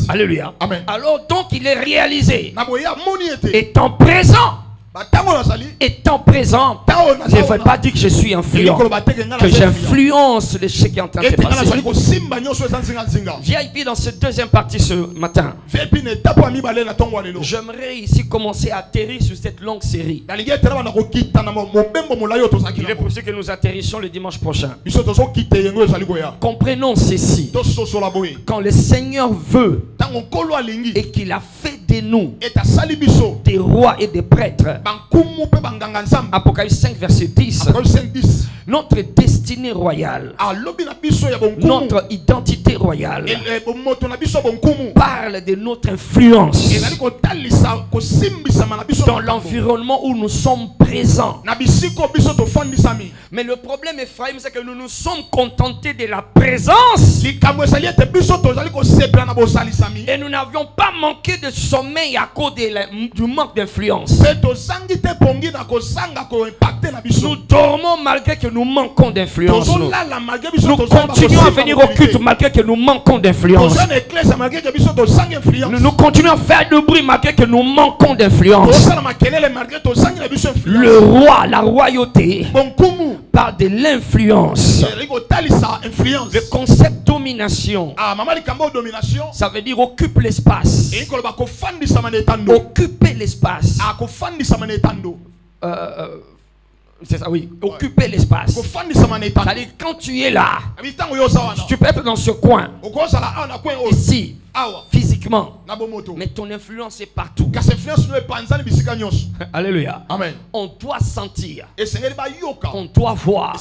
Alléluia. Alors donc il est réalisé. Étant présent. Étant présent, je ne veux pas dire que je suis influent, que j'influence les choses qui sont en train de se passer. VIP dans cette deuxième partie ce matin. J'aimerais ici commencer à atterrir sur cette longue série. Il est possible que nous atterrissions le dimanche prochain. Comprenons ceci. Quand le Seigneur veut et qu'il a fait de nous des rois et des prêtres, Apocalypse 5 verset 10, notre destinée royale, notre identité royale parle de notre influence dans l'environnement où nous sommes présents. Mais le problème, Ephraim, c'est que nous nous sommes contentés de la présence et nous n'avions pas manqué de sommeil à cause du manque d'influence. Nous dormons malgré que nous manquons d'influence. Nous continuons à venir au culte malgré que nous manquons d'influence. Nous continuons à faire du bruit malgré que nous manquons d'influence. Le roi, la royauté, parle de l'influence. Le concept domination, ça veut dire occupe l'espace. Occuper l'espace. C'est ça, oui. Occuper l'espace. C'est-à-dire quand tu es là, tu peux être dans ce coin, ici, physiquement, mais ton influence est partout. Alléluia. Amen. On doit sentir, on doit voir,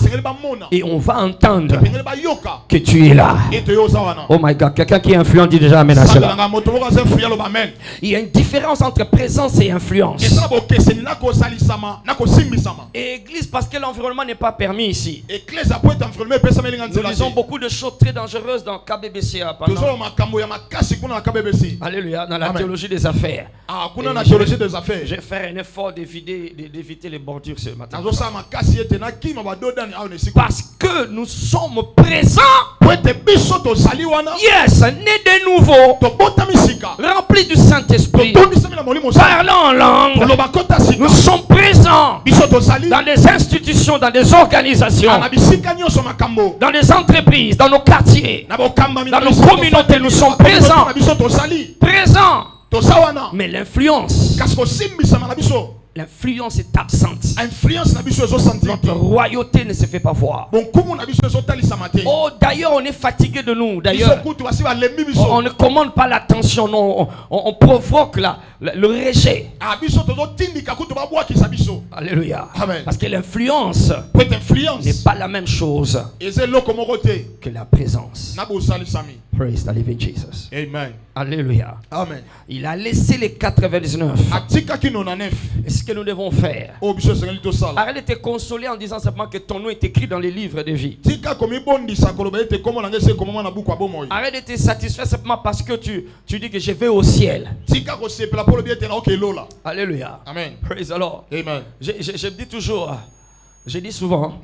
et on va entendre que tu es là. Oh my God, quelqu'un qui est influent dit déjà amen à cela. Il y a une différence entre présence et influence. Et église, parce que l'environnement n'est pas permis ici. Nous lisons beaucoup de choses très dangereuses dans KBBC. Alléluia, dans la théologie des affaires. Je vais faire un effort d'éviter les bordures ce matin. Parce que nous sommes présents. Yes, nés de nouveau, remplis du Saint-Esprit, parlant en langue. Nous sommes présents dans des institutions, dans des organisations, dans des entreprises, dans nos quartiers, dans nos communautés. Nous sommes présents. Présent. Mais l'influence est absente. Notre royauté ne se fait pas voir. Oh, d'ailleurs, on est fatigué de nous. D'ailleurs, on ne commande pas l'attention. Non, on provoque le rejet. Alléluia. Amen. Parce que l'influence n'est pas la même chose que la présence. Praise the living Jesus. Amen. Alléluia. Amen. Il a laissé les 99. Et ce que nous devons faire, arrête de te consoler en disant simplement que ton nom est écrit dans les livres de vie. Arrête de te satisfaire simplement parce que tu dis que je vais au ciel. Alléluia. Amen. Praise the Lord. Amen. Je dis toujours, je dis souvent,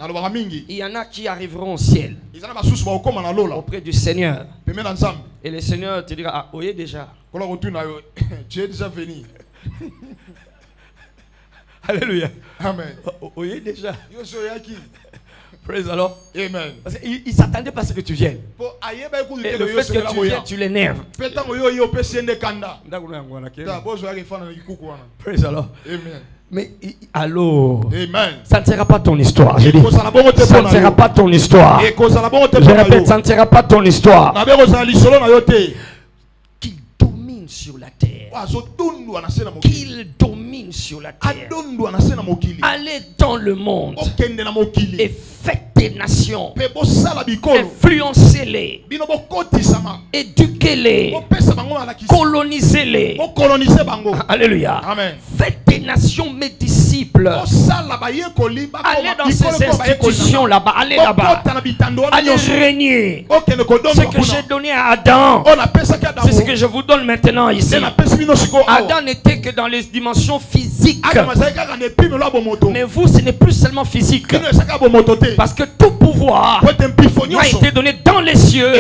il y en a qui arriveront au ciel auprès du Seigneur. Et le Seigneur te dira, ah, oui déjà. Tu es déjà venu. Alléluia. Amen. Oui déjà. Praise the Lord. Amen. Parce qu'il s'attendait pas à ce que tu viennes. Et le fait que tu viennes, tu l'énerves. Praise the Lord. Praise the Lord. Mais allô, Amen. ça ne sera pas ton histoire. Je dis, ça ne sera sera pas ton histoire. Je répète, ça ne sera pas ton histoire. Qu'il domine sur la terre. Qu'il domine sur la terre. Allez dans le monde et faites des nations. Influencez-les. Éduquez-les. Colonisez-les. Alléluia. Amen. Faites des nations mes disciples. Allez dans ces institutions là-bas. Allez là-bas. Allez régner. Ce que j'ai donné à Adam, c'est ce que je vous donne maintenant ici. Adam n'était que dans les dimensions physiques. Mais vous, ce n'est plus seulement physique. Parce que tout pouvoir a été donné dans les cieux,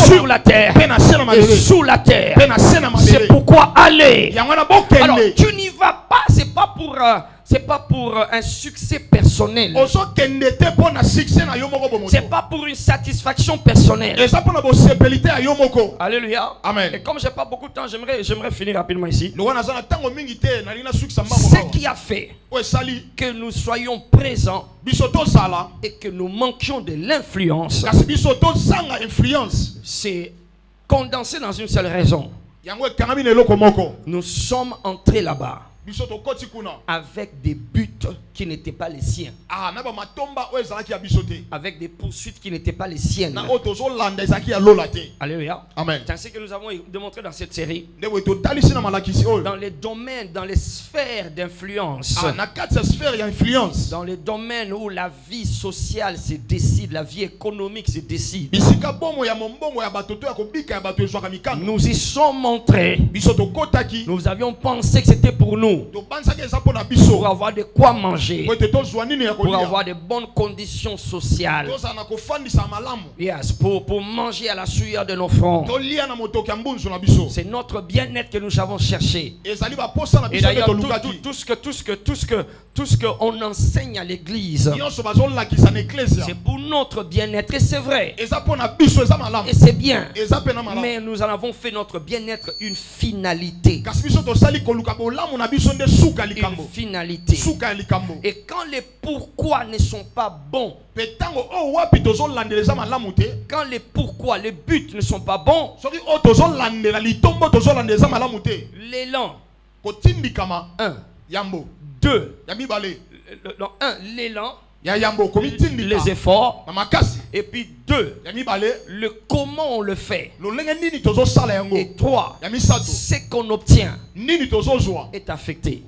sur la terre et sous la terre. C'est pourquoi allez. Alors tu n'y vas pas, c'est pas pour un succès personnel. C'est pas pour une satisfaction personnelle. Alléluia. Amen. Et comme j'ai pas beaucoup de temps, j'aimerais finir rapidement ici. Ce qui a fait que nous soyons présents et que nous manquions de l'influence, c'est condensé dans une seule raison. Nous sommes entrés là-bas avec des buts qui n'étaient pas les siens, avec des poursuites qui n'étaient pas les siennes. Alléluia. Amen. C'est ainsi que nous avons démontré dans cette série, dans les domaines, dans les sphères d'influence, dans les domaines où la vie sociale se décide, la vie économique se décide. Nous y sommes entrés. Nous avions pensé que c'était pour nous, pour avoir de quoi manger, pour avoir de bonnes conditions sociales, yes, pour manger à la sueur de nos fronts. C'est notre bien-être que nous avons cherché. Et d'ailleurs, tout ce qu'on enseigne à l'église, c'est pour notre bien-être. Et c'est vrai. Et c'est bien. Mais nous en avons fait notre bien-être une finalité. Une finalité. Et quand les pourquoi ne sont pas bons, quand les pourquoi, les buts ne sont pas bons, l'élan, 1, 2, l'élan, les efforts, et puis 2, le comment on le fait, et 3, ce qu'on obtient est affecté.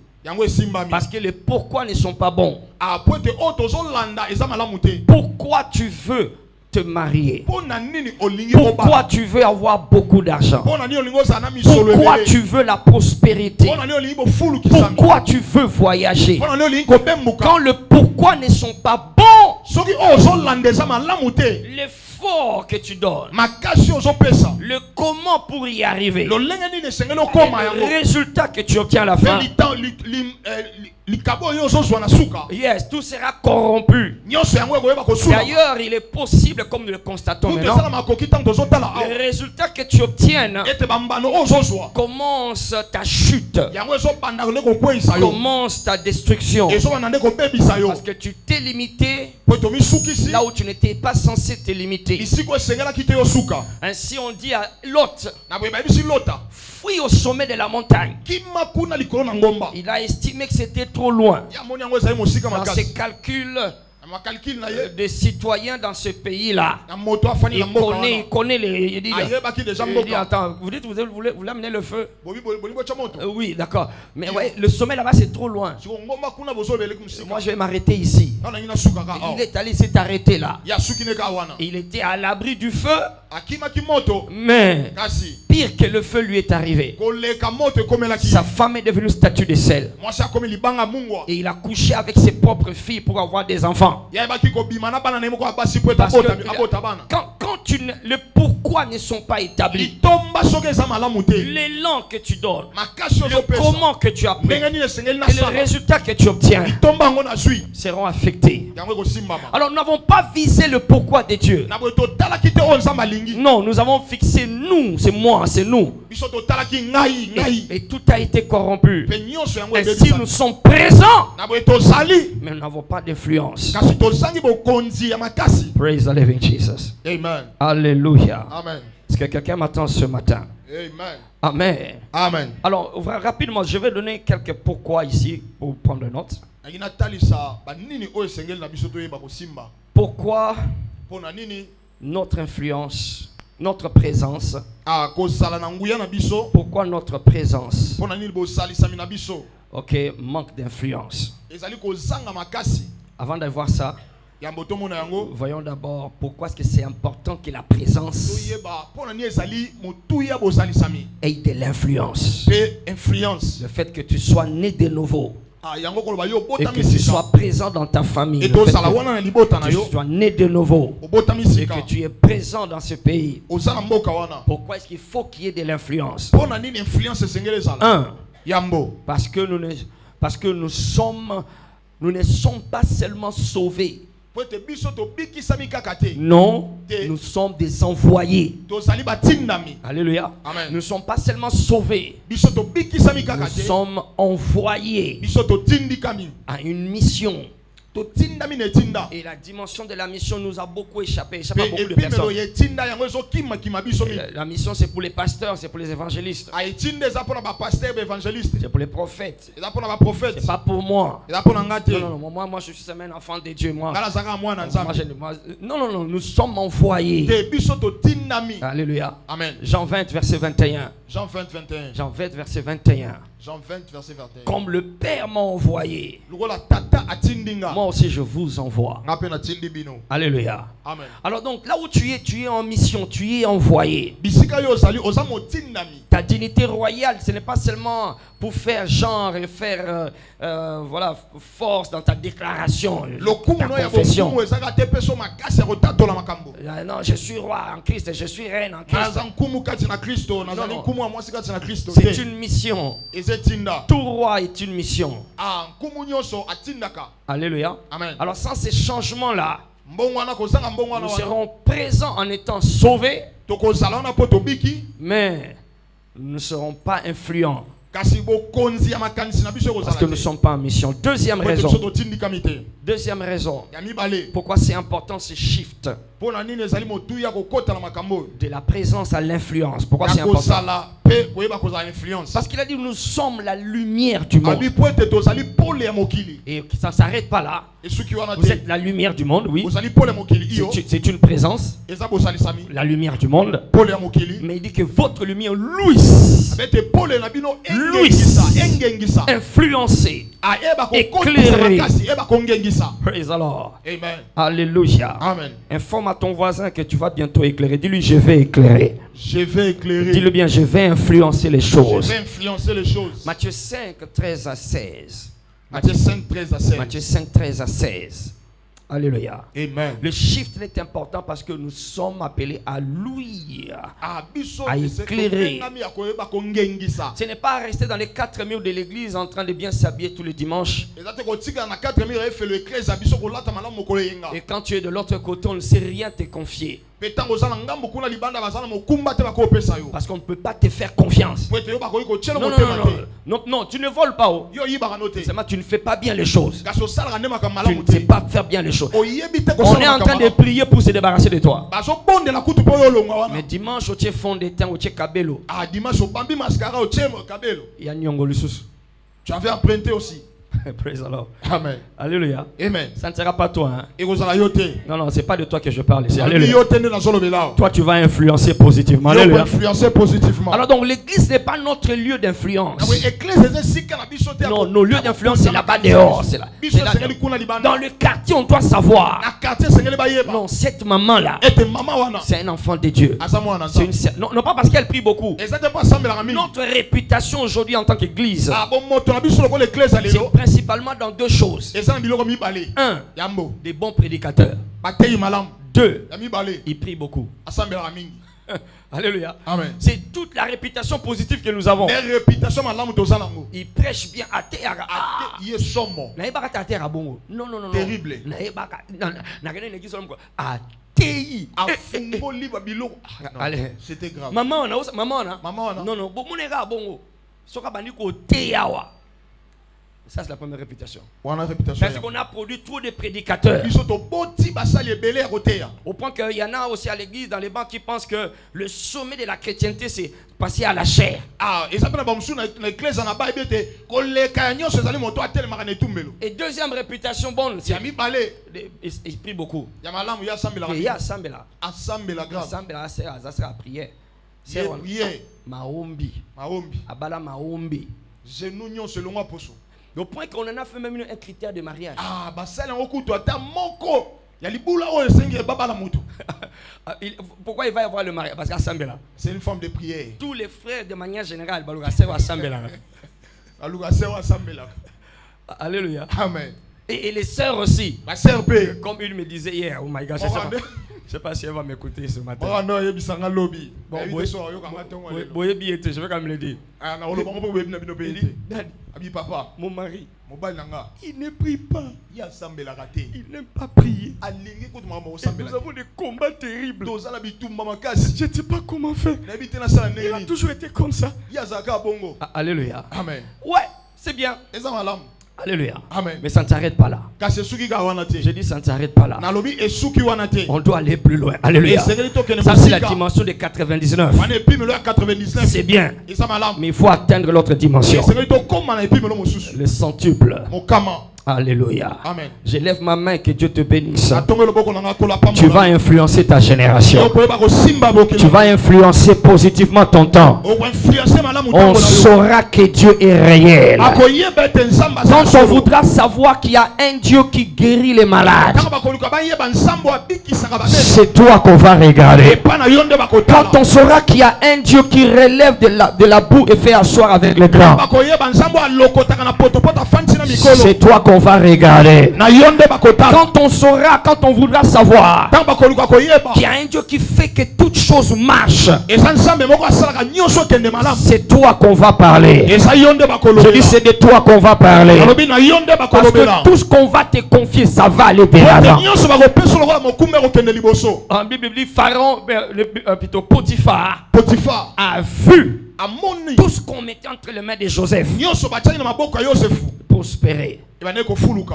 Parce que les pourquoi ne sont pas bons. Pourquoi tu veux te marier? Pourquoi tu veux avoir beaucoup d'argent? Pourquoi tu veux la prospérité? Pourquoi tu veux voyager? Quand le pourquoi ne sont pas bons, l'effort que tu donnes, le comment pour y arriver, le résultat que tu obtiens à la fin, yes, tout sera corrompu. D'ailleurs, il est possible, comme nous le constatons maintenant, le résultat que tu obtiennes commence ta chute, commence ta destruction, parce que tu t'es limité là où tu n'étais pas censé te limiter. Ainsi on dit à Lot, fuis au sommet de la montagne. Il a estimé que c'était trop loin. Dans ses calculs des citoyens dans ce pays-là, il connaît les... Il dit, attends, vous dites vous voulez amener le feu? Oui, d'accord. Mais ouais, le sommet là-bas c'est trop loin. Moi je vais m'arrêter ici. Il est allé s'est arrêté là. Il était à l'abri du feu. Mais pire que le feu lui est arrivé. Sa femme est devenue statue de sel. Et il a couché avec ses propres filles pour avoir des enfants. Parce que quand le pourquoi ne sont pas établis, l'élan que tu donnes, le comment que tu apprends et le résultat que tu obtiens seront affectés. Alors nous n'avons pas visé le pourquoi de Dieu. Non, nous avons fixé nous, c'est moi, c'est nous. Et tout a été corrompu. Ainsi nous sommes présents, mais nous n'avons pas d'influence. Praise the living Jesus. Amen. Alléluia. Amen. Est-ce que quelqu'un m'attend ce matin? Amen. Amen. Amen. Alors, rapidement, je vais donner quelques pourquoi ici pour prendre note. Pourquoi notre influence, notre présence? Pourquoi notre présence? Ok, manque d'influence. Avant de voir ça, voyons d'abord pourquoi est-ce que c'est important que la présence ait de l'influence. Le fait que tu sois né de nouveau et que tu sois présent dans ta famille, le fait que tu sois né de nouveau et que tu es présent dans ce pays. Pourquoi est-ce qu'il faut qu'il y ait de l'influence? Parce que nous ne sommes pas seulement sauvés. Non, nous sommes des envoyés. Alléluia. Amen. Nous ne sommes pas seulement sauvés. Nous sommes envoyés à une mission. Et la dimension de la mission nous a beaucoup échappé. À beaucoup de personnes. La mission, c'est pour les pasteurs, c'est pour les évangélistes. C'est pour les prophètes. C'est pas pour moi. Non, moi je suis un enfant de Dieu. Non, nous sommes envoyés. Alléluia. Amen. Jean 20, verset 21. Jean 20, 21. Jean 20, verset 21. Jean 20, verset 21. Comme le Père m'a envoyé, moi aussi je vous envoie. Alléluia. Amen. Alors donc là où tu es en mission, tu es envoyé. Ta dignité royale, ce n'est pas seulement pour faire genre et faire voilà, force dans ta déclaration, ta confession. Non, je suis roi en Christ, je suis reine en Christ. C'est une mission. Tout roi est une mission. Alléluia. Amen. Alors sans ces changements-là, nous serons présents en étant sauvés, mais nous ne serons pas influents. Parce que nous ne sommes pas en mission. Deuxième raison. Pourquoi c'est important ce shift de la présence à l'influence. Pourquoi c'est important? Parce qu'il a dit nous sommes la lumière du monde. Et ça ne s'arrête pas là. Vous êtes la lumière du monde, oui. C'est une présence. La lumière du monde. Mais il dit que votre lumière luise. Influencé, éclairé. Praise the Lord. Amen. Alléluia. Amen. Informe à ton voisin que tu vas bientôt éclairer. Dis-lui je vais éclairer. Je vais éclairer. Dis-le bien, je vais influencer les choses. Je vais influencer les choses. Matthieu 5, 13 à 16. Matthieu 5, 13 à 16. Matthieu 5, 13 à 16. Alléluia. Amen. Le shift est important parce que nous sommes appelés à louer, à éclairer. Ce n'est pas rester dans les 4 murs de l'église en train de bien s'habiller tous les dimanches. Et quand tu es de l'autre côté, on ne sait rien te confier. Parce qu'on ne peut pas te faire confiance. Non, tu ne voles pas. Seulement tu ne fais pas bien les choses. Tu ne sais pas faire bien les choses. On est en train de prier pour se débarrasser de toi. Mais dimanche, tu es fond de temps, tu es kabelo. Tu avais emprunté aussi. Praise the Lord. Amen. Alléluia. Amen. Ça ne sera pas toi. Hein? Non, c'est pas de toi que je parle ici. Alléluia. Toi, tu vas influencer positivement. Alléluia. Alors donc, l'église n'est pas notre lieu d'influence. Non, nos lieux d'influence, c'est là-bas dehors. C'est là. Dans le quartier, on doit savoir. Non, cette maman-là, c'est un enfant de Dieu. Non, pas parce qu'elle prie beaucoup. Notre réputation aujourd'hui en tant qu'église, c'est principalement dans deux choses. Un, des bons prédicateurs. Deux, ils prient beaucoup. Alléluia. Amen. C'est toute la réputation positive que nous avons. Les réputations malamu tozalango. Il prêche bien à terre. Il est sombre. Non. Terrible. Allez. C'était grave. Maman, Maman, non. Ça, c'est la première réputation. Parce qu'on a produit trop de prédicateurs. Au point qu'il y en a aussi à l'église, dans les bancs, qui pensent que le sommet de la chrétienté, c'est passer à la chair. Et deuxième réputation bonne, c'est il prie beaucoup. Il y a Sambela. Ça sera prière. C'est Maombi. Abala Maombi. Au point qu'on en a fait même un critère de mariage. Pourquoi il va y avoir le mariage? Parce qu'Assambela. C'est une forme de prière. Tous les frères de manière générale, Alléluia. Amen. Et les sœurs aussi. Ma sœur P. Comme une me disait hier, oh my God, je sais pas si elle va m'écouter ce matin. Bon, je vais quand même le dire. Papa, mon mari, il ne prie pas. Il n'aime pas prier. Nous avons des combats terribles. Je ne sais pas comment faire. Il a toujours été comme ça. Alléluia. Amen. Ouais, c'est bien. Alléluia. Amen. Mais ça ne s'arrête pas là. Je dis ça ne s'arrête pas là. On doit aller plus loin. Alléluia. Ça c'est la dimension de 99. C'est bien. Mais il faut atteindre l'autre dimension. Le centuple. Alléluia. Amen. Je lève ma main, que Dieu te bénisse. Tu vas influencer ta génération. Tu vas influencer positivement ton temps. On saura que Dieu est réel. Quand on voudra savoir qu'il y a un Dieu qui guérit les malades, c'est toi qu'on va regarder. Quand on saura qu'il y a un Dieu qui relève de la boue et fait asseoir avec les grands, c'est toi qu'on va regarder. Quand on saura, quand on voudra savoir qu'il y a un Dieu qui fait que toutes choses marchent, c'est toi qu'on va parler. Je dis c'est de toi qu'on va parler. Parce que tout ce qu'on va te confier, ça va aller de l'avant. En Bible dit Pharaon, plutôt Potiphar a vu tout ce qu'on mettait entre les mains de Joseph prospérer.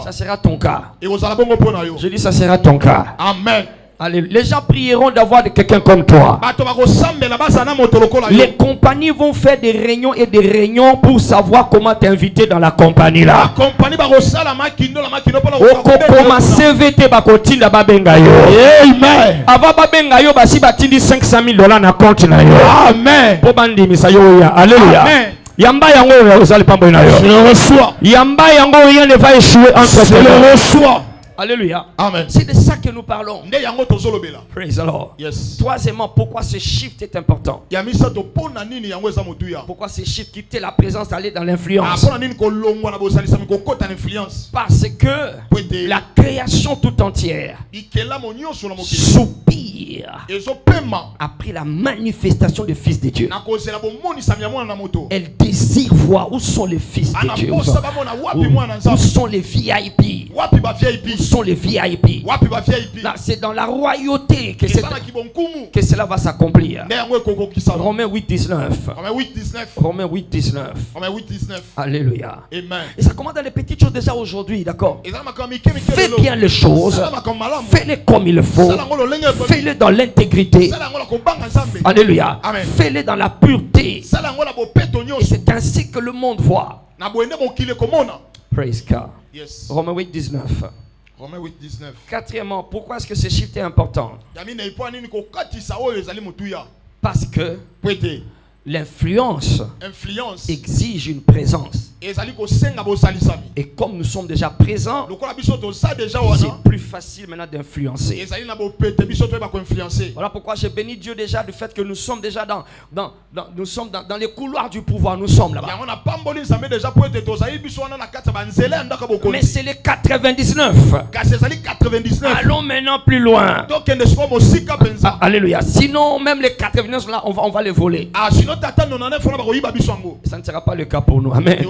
Ça sera ton cas. Je dis ça sera ton cas. Amen. Allez, les gens prieront d'avoir quelqu'un comme toi. Les compagnies vont faire des réunions et des réunions pour savoir comment t'inviter dans la compagnie là. Amen. Amen. Alléluia. Yamba yango osali pambo na yo. Je le reçois. Yamba yango rien ne va échouer entre tes mains. Je le reçois. Alléluia. Amen. C'est de ça que nous parlons. Praise the Lord. Yes. Troisièmement, pourquoi ce shift est important? Pourquoi ce shift quitter la présence, aller dans l'influence? Parce que la création tout entière soupire après la manifestation du Fils de Dieu. Elle désire voir où sont les fils de Dieu. Où sont les VIP? Où sont les VIP? C'est dans la royauté que cela va s'accomplir. Romains 8:19. Romains 8:19. Alléluia. Et ça commence dans les petites choses déjà aujourd'hui, d'accord? Fais bien les choses. Fais-les comme il faut. Fais-les dans l'intégrité. Alléluia. Fais-les dans la pureté. Et c'est ainsi que le monde voit. Praise God. Yes. Romains 8:19. Romains 8:19. Quatrièmement, pourquoi est-ce que ce shift est important? Parce que l'influence exige une présence. Et comme nous sommes déjà présents, c'est plus facile maintenant d'influencer. Voilà pourquoi j'ai béni Dieu déjà du fait que nous sommes déjà dans les couloirs du pouvoir. Nous sommes là-bas. Mais c'est les 99. Allons maintenant plus loin. Alléluia. Sinon, même les 99 là, on va les voler. Ça ne sera pas le cas pour nous. Amen.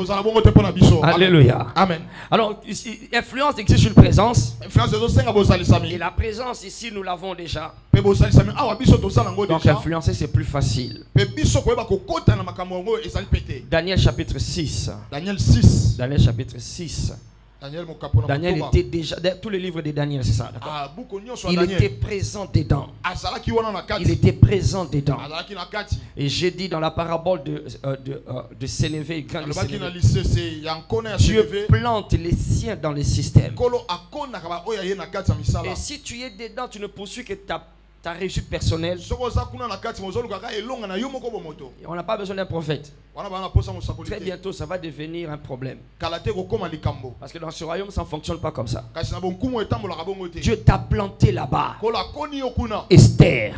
Alléluia. Amen. Alors, ici, influence exige une présence. Et la présence ici, nous l'avons déjà. Donc, influencer, c'est plus facile. Daniel chapitre 6. Daniel chapitre 6. Daniel était déjà, tous les livres de Daniel, c'est ça. Il était présent dedans. Il était présent dedans. Et j'ai dit dans la parabole de Sénévé, grand Dieu plante les siens dans les systèmes. Et si tu es dedans, tu ne poursuis que ta réussite personnelle. On n'a pas besoin d'un prophète. Très bientôt, ça va devenir un problème. Parce que dans ce royaume, ça ne fonctionne pas comme ça. Dieu t'a planté là-bas. Esther.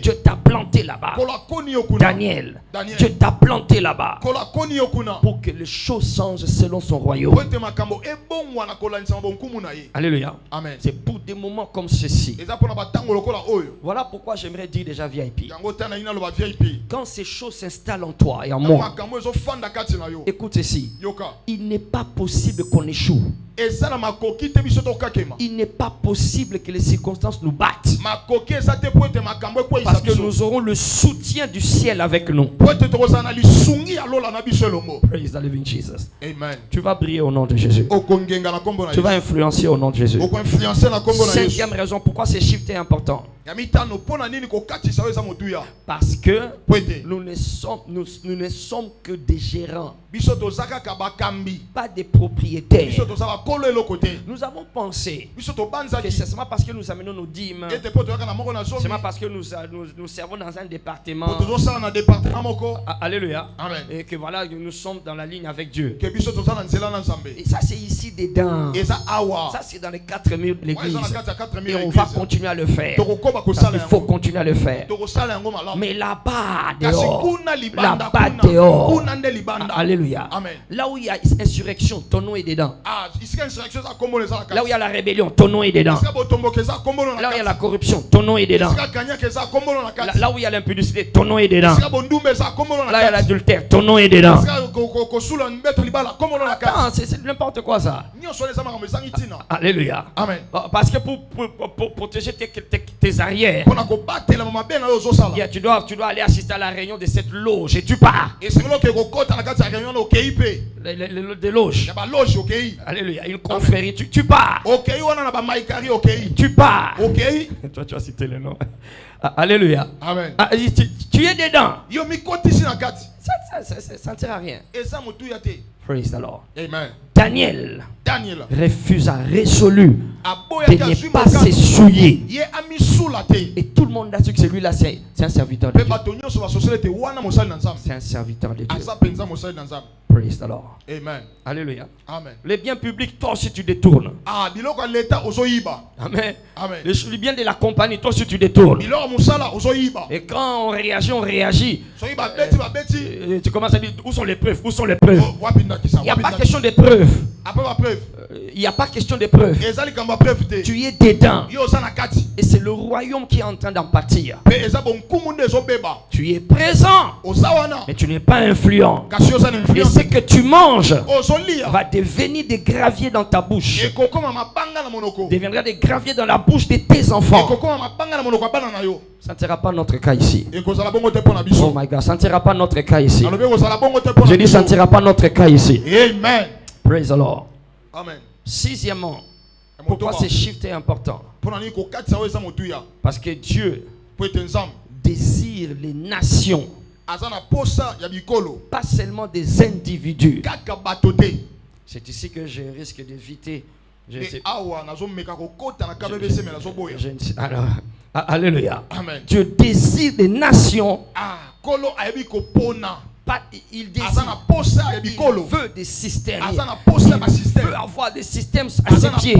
Dieu t'a planté là-bas. Daniel. Dieu t'a planté là-bas. Pour que les choses changent selon son royaume. Alléluia. C'est pour des moments comme ceci. Voilà pourquoi j'aimerais dire déjà VIP. Quand ces choses s'installent en toi et en moi, écoute ceci. Il n'est pas possible qu'on échoue. Il n'est pas possible que les circonstances nous battent. Parce que nous aurons le soutien du ciel avec nous. Praise the living Jesus. Amen. Tu vas briller au nom de Jésus. Tu vas influencer au nom de Jésus. Cinquième raison pourquoi ces shifts est important. Parce que nous ne sommes que des gérants, pas des propriétaires. Nous avons pensé que c'est seulement parce que nous amenons nos dîmes, c'est seulement parce que nous servons dans un département. Alléluia. Amen. Et que voilà, nous sommes dans la ligne avec Dieu. Et ça c'est ici dedans. Ça c'est dans les 4 murs de l'église. Et on va continuer à le faire. Il faut continuer à le faire. Mais là-bas dehors, alléluia. Amen. Là où il y a insurrection, ton nom est dedans. Là où il y a la rébellion, ton nom est dedans. Là où il y a la corruption, ton nom est dedans. Là où il y a l'impudicité, ton nom est dedans. Là où il y a l'adultère, ton nom est dedans. Attends, c'est n'importe quoi ça. Alléluia. Amen. Parce que pour protéger tes arrières, tu dois aller assister à la réunion de cette loge et tu pars. Des loges. Alléluia. Une confrérie, tu pars. Tu pars. Toi, tu as cité le nom. Alléluia. Amen. Tu es dedans. Ça ne sert à rien. Praise the Lord. Amen. Daniel refusa résolu de ne pas s'essuyer. Et tout le monde a su que celui-là c'est un serviteur de Dieu. C'est un serviteur de Dieu. Praise the Lord. Amen. Alléluia. Amen. Les biens publics, toi aussi tu détournes. Amen. Amen. Amen. Les biens de la compagnie, toi aussi tu détournes. Et quand on réagit, tu commences à dire où sont les preuves? Où sont les preuves? Il n'y a pas question de preuves. Il n'y a pas question de preuves. Tu es dedans. Et c'est le royaume qui est en train d'en pâtir. Tu es présent, mais tu n'es pas influent. Et ce que tu manges va devenir des graviers dans ta bouche. Deviendra des graviers dans la bouche de tes enfants. Ça ne sera pas notre cas ici. Oh my God, ça ne sera pas notre cas ici. Je dis ça ne sera pas notre cas ici. Amen. Praise the Lord. Amen. Sixièmement, pourquoi ce shift est important? Parce que Dieu désire les nations, pas seulement des individus. C'est ici que je risque d'éviter. Alors, alléluia. Amen. Dieu désire les nations, il désire, il veut des systèmes. Il veut avoir des systèmes à ses pieds.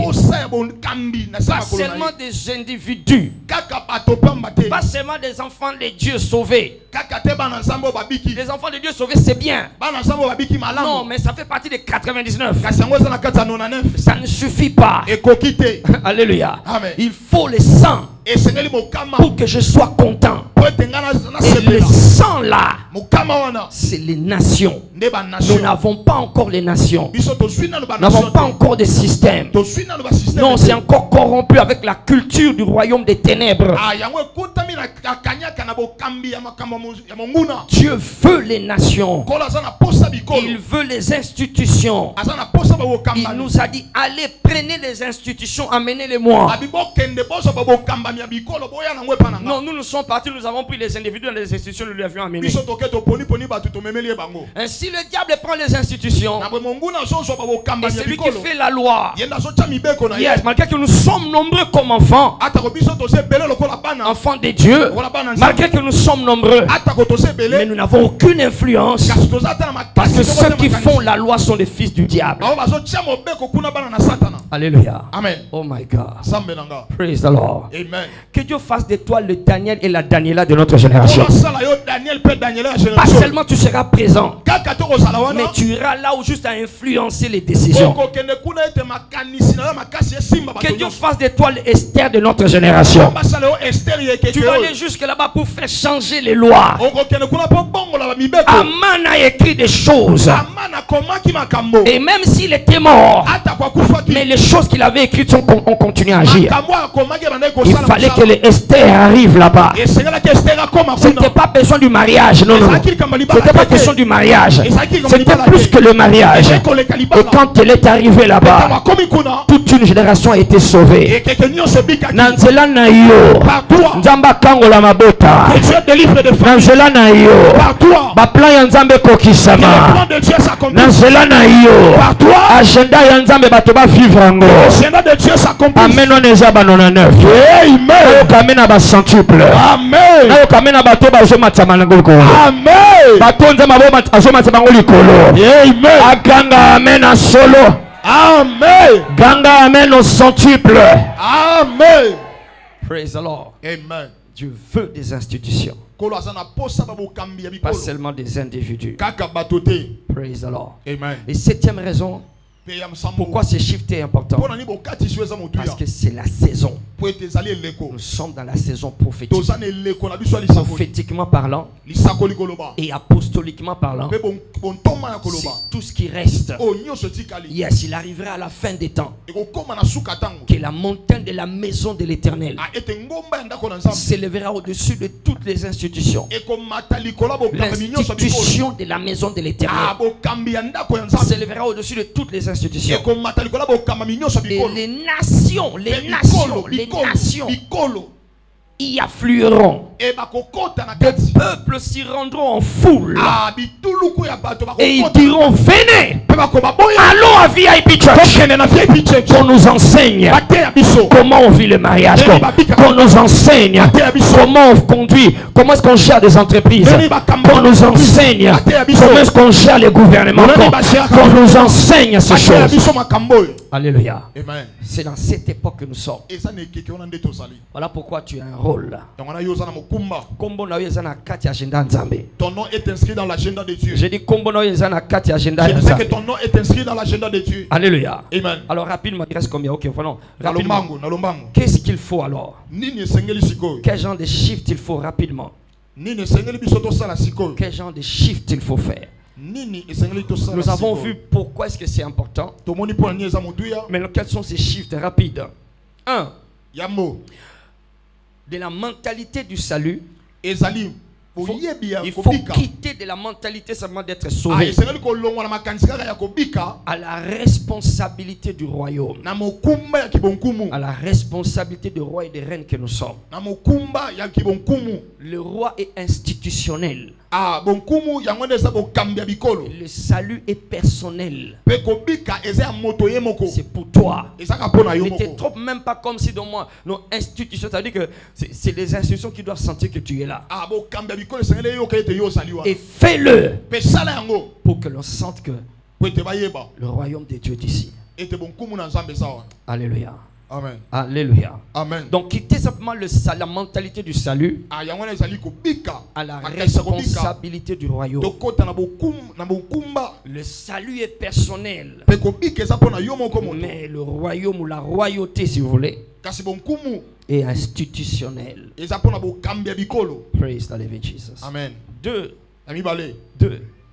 Pas seulement des individus, pas seulement des enfants de Dieu sauvés. Les enfants de Dieu sauvés, c'est bien. Non, mais ça fait partie des 99. Ça ne suffit pas. Alléluia. Amen. Il faut le sang pour que je sois content. Et le sang là, c'est les nations. Nous n'avons pas encore les nations. Nous n'avons pas encore de système. Non, c'est encore corrompu avec la culture du royaume des ténèbres. Dieu veut les nations. Il veut les institutions. Il nous a dit, allez, prenez les institutions, amenez-les-moi. Non, nous sommes partis, nous avons pris les individus dans les institutions, nous les avions amenés. Ainsi le diable prend les institutions. Et c'est lui qui fait la loi. Yes, malgré que nous sommes nombreux comme enfants, enfants de Dieu, malgré que nous sommes nombreux, mais nous n'avons aucune influence, parce que ceux qui font la loi sont les fils du diable. Alléluia. Amen. Oh my God. Praise the Lord. Amen. Que Dieu fasse de toi le Daniel et la Daniela de notre génération. Pas seulement tu seras présent, mais tu iras là où juste à influencer les décisions. Que Dieu fasse de toi l'Esther de notre génération. Tu vas aller jusque là-bas pour faire changer les lois. Aman a écrit des choses. Et même s'il était mort, mais les choses qu'il avait écrites ont continué à agir. Il fallait que l'Esther arrive là-bas. C'était pas besoin du mariage, non, non. C'était pas question du mariage. C'était plus que le mariage. Et quand elle est arrivée là-bas, toute une génération a été sauvée. Nanzela na yo, Nzamba kangola mabota. Nanzela na yo, ba plan ya Nzambe kokisama. Nanzela na yo, agenda ya Nzambe bato ba vivre ngo. Amen, on est à 99. Amen. Kamena ba centuple. Amen. Ayo kamena bato ba zoma tsamana ngoko. Amen. Bato nzama bo azoma tsabango likolo. Amen. Aganga amen solo. Amen. Ganga amen au centuple. Amen. Praise the Lord. Amen. Dieu veut des institutions, pas seulement des individus. Praise the Lord. Amen. Et septième raison, pourquoi ce shift est important? Parce que c'est la saison. Nous sommes dans la saison prophétique. Prophétiquement parlant et apostoliquement parlant, c'est tout ce qui reste. Yes, il arrivera à la fin des temps que la montagne de la maison de l'Éternel s'élèvera au-dessus de toutes les institutions. L'institution de la maison de l'Éternel s'élèvera au-dessus de toutes les institutions. Et les nations y afflueront. Des peuples s'y rendront en foule. Et ils diront, venez, allons à VIP Church, qu'on nous enseigne comment on vit le mariage, qu'on nous enseigne comment on conduit, comment est-ce qu'on gère des entreprises, qu'on nous enseigne comment est-ce qu'on gère les gouvernements, qu'on nous enseigne ces choses. Alléluia. C'est dans cette époque que nous sommes. Voilà pourquoi tu as un rôle. Ton nom est inscrit dans l'agenda de Dieu. J'ai dit je sais que ton nom est inscrit dans l'agenda de Dieu. Alléluia. Amen. Alors rapidement, il reste combien? Ok, voilà. Rapidement. Qu'est-ce qu'il faut alors? Quel genre de shift il faut rapidement? Quel genre de shift il faut faire? Nous avons vu pourquoi est-ce que c'est important. Mais quels sont ces shifts rapides? 1. De la mentalité du salut. Il faut quitter de la mentalité seulement d'être sauvé à la responsabilité du royaume, à la responsabilité du roi et des reines que nous sommes. Le roi est institutionnel. Ah, bonkumu yango ndeza bo kambia bikolo. Le salut est personnel. Pe ko bika eza moto ye moko. C'est pour toi. Eza ka pona yo Ne moko. te trompe même pas comme si dans moi nos institutions, ça veut dire que c'est les institutions qui doivent sentir que tu es là. Ah, bo kambia bikolo sengele yo kete yo saliwa. Et fais-le Pe sala yango pour que l'on sente que po te bayeba. le royaume de Dieu est ici. Et te bonkumu na nzambe sawa. Alléluia. Amen. Alléluia. Amen. Donc quitter simplement la mentalité du salut Ah, yango na ezali ko bika. à la responsabilité du royaume. Dokota na bokumba. Le salut est personnel. Pe ko bika eza pona yo moko moto. Mais le royaume ou la royauté, si vous voulez, Kasi bonkumu est institutionnel. eza pona bo kambia bikolo. Praise the living Jesus. Amen. Deux, Ami bale.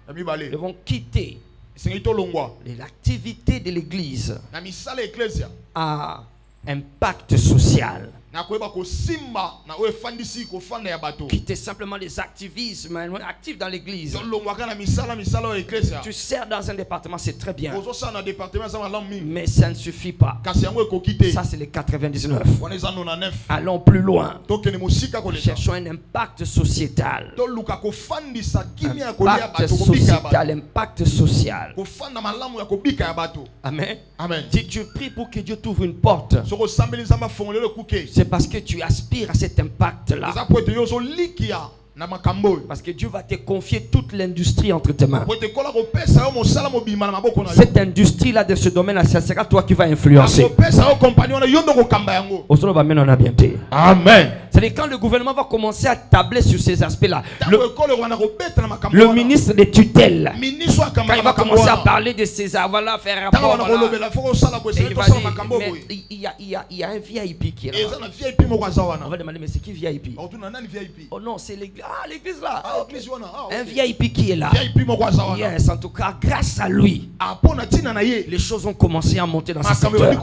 Ami nous bale. devons quitter Sengi to longwa. l'activité de l'église Na misala ecclesia. à impact social. Na koyeba ko simba na o efandisi ko fanda ya bato. Quitter simplement les activismes actifs dans l'église. To longwa kana misala o ecclesia. Tu sers dans un département, c'est très bien. Ozo sa na département za malam mingi. Mais ça ne suffit pas. Kasi yango eko kite. Ça, c'est les 99. On est en 99. Allons plus loin. To kene musika ko leta. Cherchons un impact sociétal. To luka ko fandisa kimia ko lia Impact bato ko bika ya sociétal, bato. impact social. Ko fanda malamu ya ko bika ya bato. Amen. Amen. Si tu pries pour que Dieu t'ouvre une porte, Soko sambeli nzamba fongolelo kuke. c'est parce que tu aspires à cet impact-là. Eza po ete yo zo likia na makambo. Parce que Dieu va te confier toute l'industrie entre tes mains. Po ete kola ko pesa yo mosala mobima na maboko na yo. Cette industrie-là de ce domaine-là, ça sera toi qui vas influencer. Ko pesa yo compagnon na yo ndo ko kamba yango. Au va maintenant on a bien dit. Amen. C'est quand le gouvernement va commencer à tabler sur ces aspects-là. Le ministre des tutelles, quand il va commencer à parler de ces voilà, faire rapport, il y a un VIP qui est là. On va demander, mais c'est qui VIP? Oh non, c'est l'église. Ah, l'église là. Un VIP qui est là. Yes, en tout cas, grâce à lui, les choses ont commencé à monter dans ce secteur.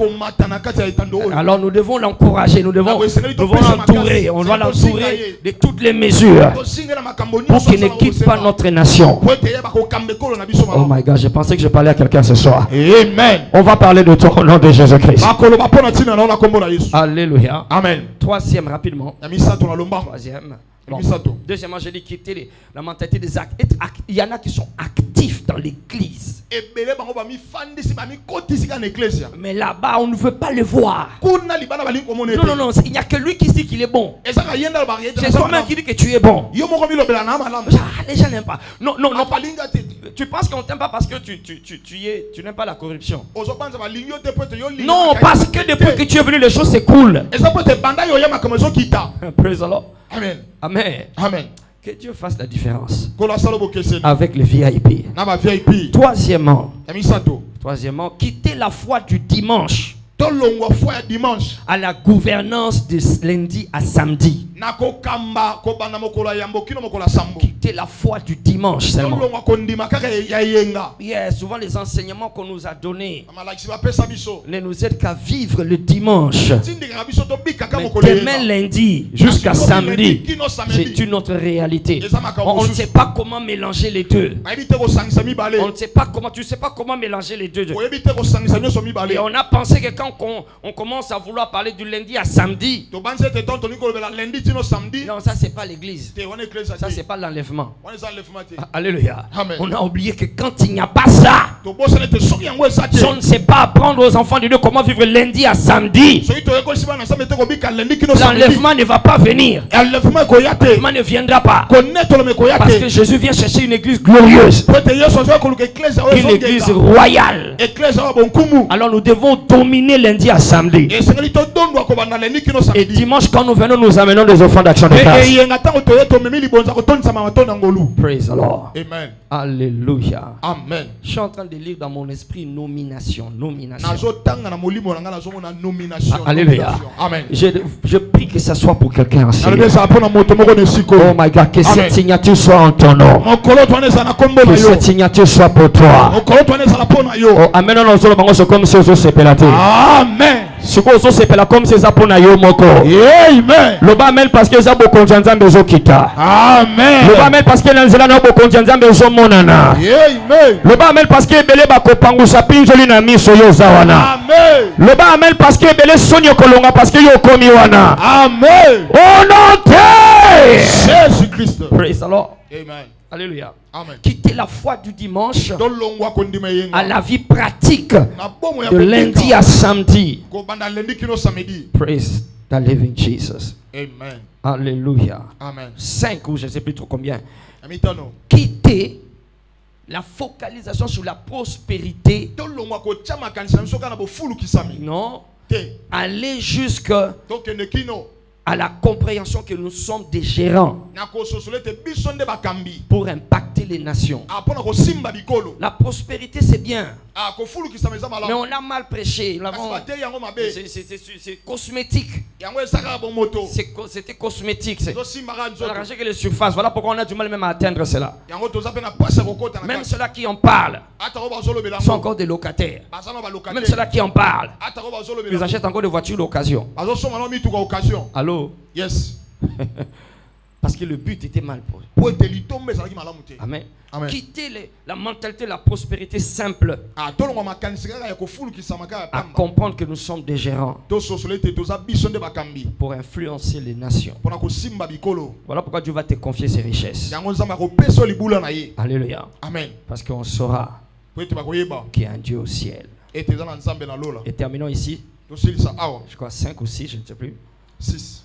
Alors nous devons l'encourager, nous devons l'entourer. On doit l'entourer de toutes les mesures pour qu'il ne quitte pas notre nation. Oh my God, je pensais que je parlais à quelqu'un ce soir. Amen. On va parler de toi au nom de Jésus-Christ. Alléluia. Amen. Troisième, rapidement. Troisième. Bon. Deuxièmement, j'ai dit quitter la mentalité des actes. Il y en a qui sont actifs dans l'église. Mais là-bas, on ne veut pas le voir. Non, non, il n'y a que lui qui dit qu'il est bon. C'est toi-même qui dit que tu es bon. Les gens n'aiment pas. Non, non, non. Tu penses qu'on t'aime pas parce que tu n'aimes pas la corruption. Non, parce que depuis que tu es venu, les choses s'écoulent. Praise the Lord. Amen. Amen. Amen. Que Dieu fasse la différence avec les VIP. Troisièmement, quitter la foi du dimanche à la gouvernance de lundi à samedi. Quitter la foi du dimanche seulement. Yeah, souvent les enseignements qu'on nous a donnés ne nous aident qu'à vivre le dimanche. Mais demain lundi jusqu'à samedi, c'est une autre réalité. On ne sait pas comment mélanger les deux. On ne sait pas comment, tu ne sais pas comment mélanger les deux. Et on a pensé que quand on commence à vouloir parler du lundi à samedi, non, ça c'est pas l'église. Ça c'est pas l'enlèvement. Alléluia. On a oublié que quand il n'y a pas ça, si on ne sait pas apprendre aux enfants de Dieu comment vivre lundi à samedi, l'enlèvement ne va pas venir. L'enlèvement ne viendra pas. Parce que Jésus vient chercher une église glorieuse, une église royale. Alors nous devons dominer lundi à samedi. Et dimanche, quand nous venons, nous amenons des offrandes d'action de grâce. Praise the Lord. Amen. Alléluia. Amen. Je suis en train de lire dans mon esprit nomination. Alléluia. Amen. Je prie que ça soit pour quelqu'un aussi. Oh my God, que cette signature soit en ton nom. Que cette signature soit pour toi. Oh, amen. C'est comme si on s'appelait. Amen. Comme ces apôtres yo moko. Amen. Le bamel parce que ça beaucoup nzambe zo kita. Amen. Le bamel parce que nanzela na beaucoup nzambe zo monana. Amen. Le bamel parce que belé ba kopangusha pinjoli na miso yo zawana. Amen. Le bamel parce que belé sonyo kolonga parce que yo komi wana. Amen. Au nom de Jésus Christ. Praise the Lord. Amen. Alléluia. Amen. Quitter la foi du dimanche Tolongwa kondima yenga. à la vie pratique Na bomo ya de lundi à samedi. Ko banda lundi kino samedi. Praise the living Jesus. Amen. Alléluia. Amen. 5 ou je ne sais plus trop combien. Amitano. Quitter la focalisation sur la prospérité. Tolongwa ko chama kanisa msoka na bo fulu kisami. Non. Te. Aller jusqu'à Tokende kino. la compréhension que nous sommes des gérants Na ko sosolete bisonde bakambi. pour impacter les nations. Apona ko simba bikolo. La prospérité, c'est bien. Ah ko fulu kisami za mala. Mais on a mal prêché. Asbate yango mabe. C'est cosmétique. Yango esaka bon moto. C'était cosmétique. C'est Zo simba ga nzoto. arranger que les surfaces. Voilà pourquoi on a du mal même à atteindre cela. Yango toza pe na pasa ko kota na. Même ceux-là qui en parlent Ata ko bazolo belango. sont encore des locataires. Bazana ba locataire. Même ceux-là qui en parlent, Ata ko bazolo ils belango. achètent encore des voitures d'occasion. Bazo soma no mitu ko occasion. Allô? Yes. Parce que le but était mal posé. Po eteli tombe za ki malamu te. Amen. Amen. Quitter la mentalité de la prospérité simple Ah tolongwa makanisi kaka ya ko fulu kisama ka à pamba. comprendre que nous sommes des gérants To sosolete toza bisonde bakambi. pour influencer les nations. Pona ko simba bikolo. Voilà pourquoi Dieu va te confier ses richesses. Yango nzamba ko peso libula na ye. Alléluia. Amen. Parce qu'on saura Po ete bakoyeba. qu'il y a un Dieu au ciel. Ete za na nzambe na lola. Et terminons ici, To silisa awa. je crois 5 ou 6, je ne sais plus. 6.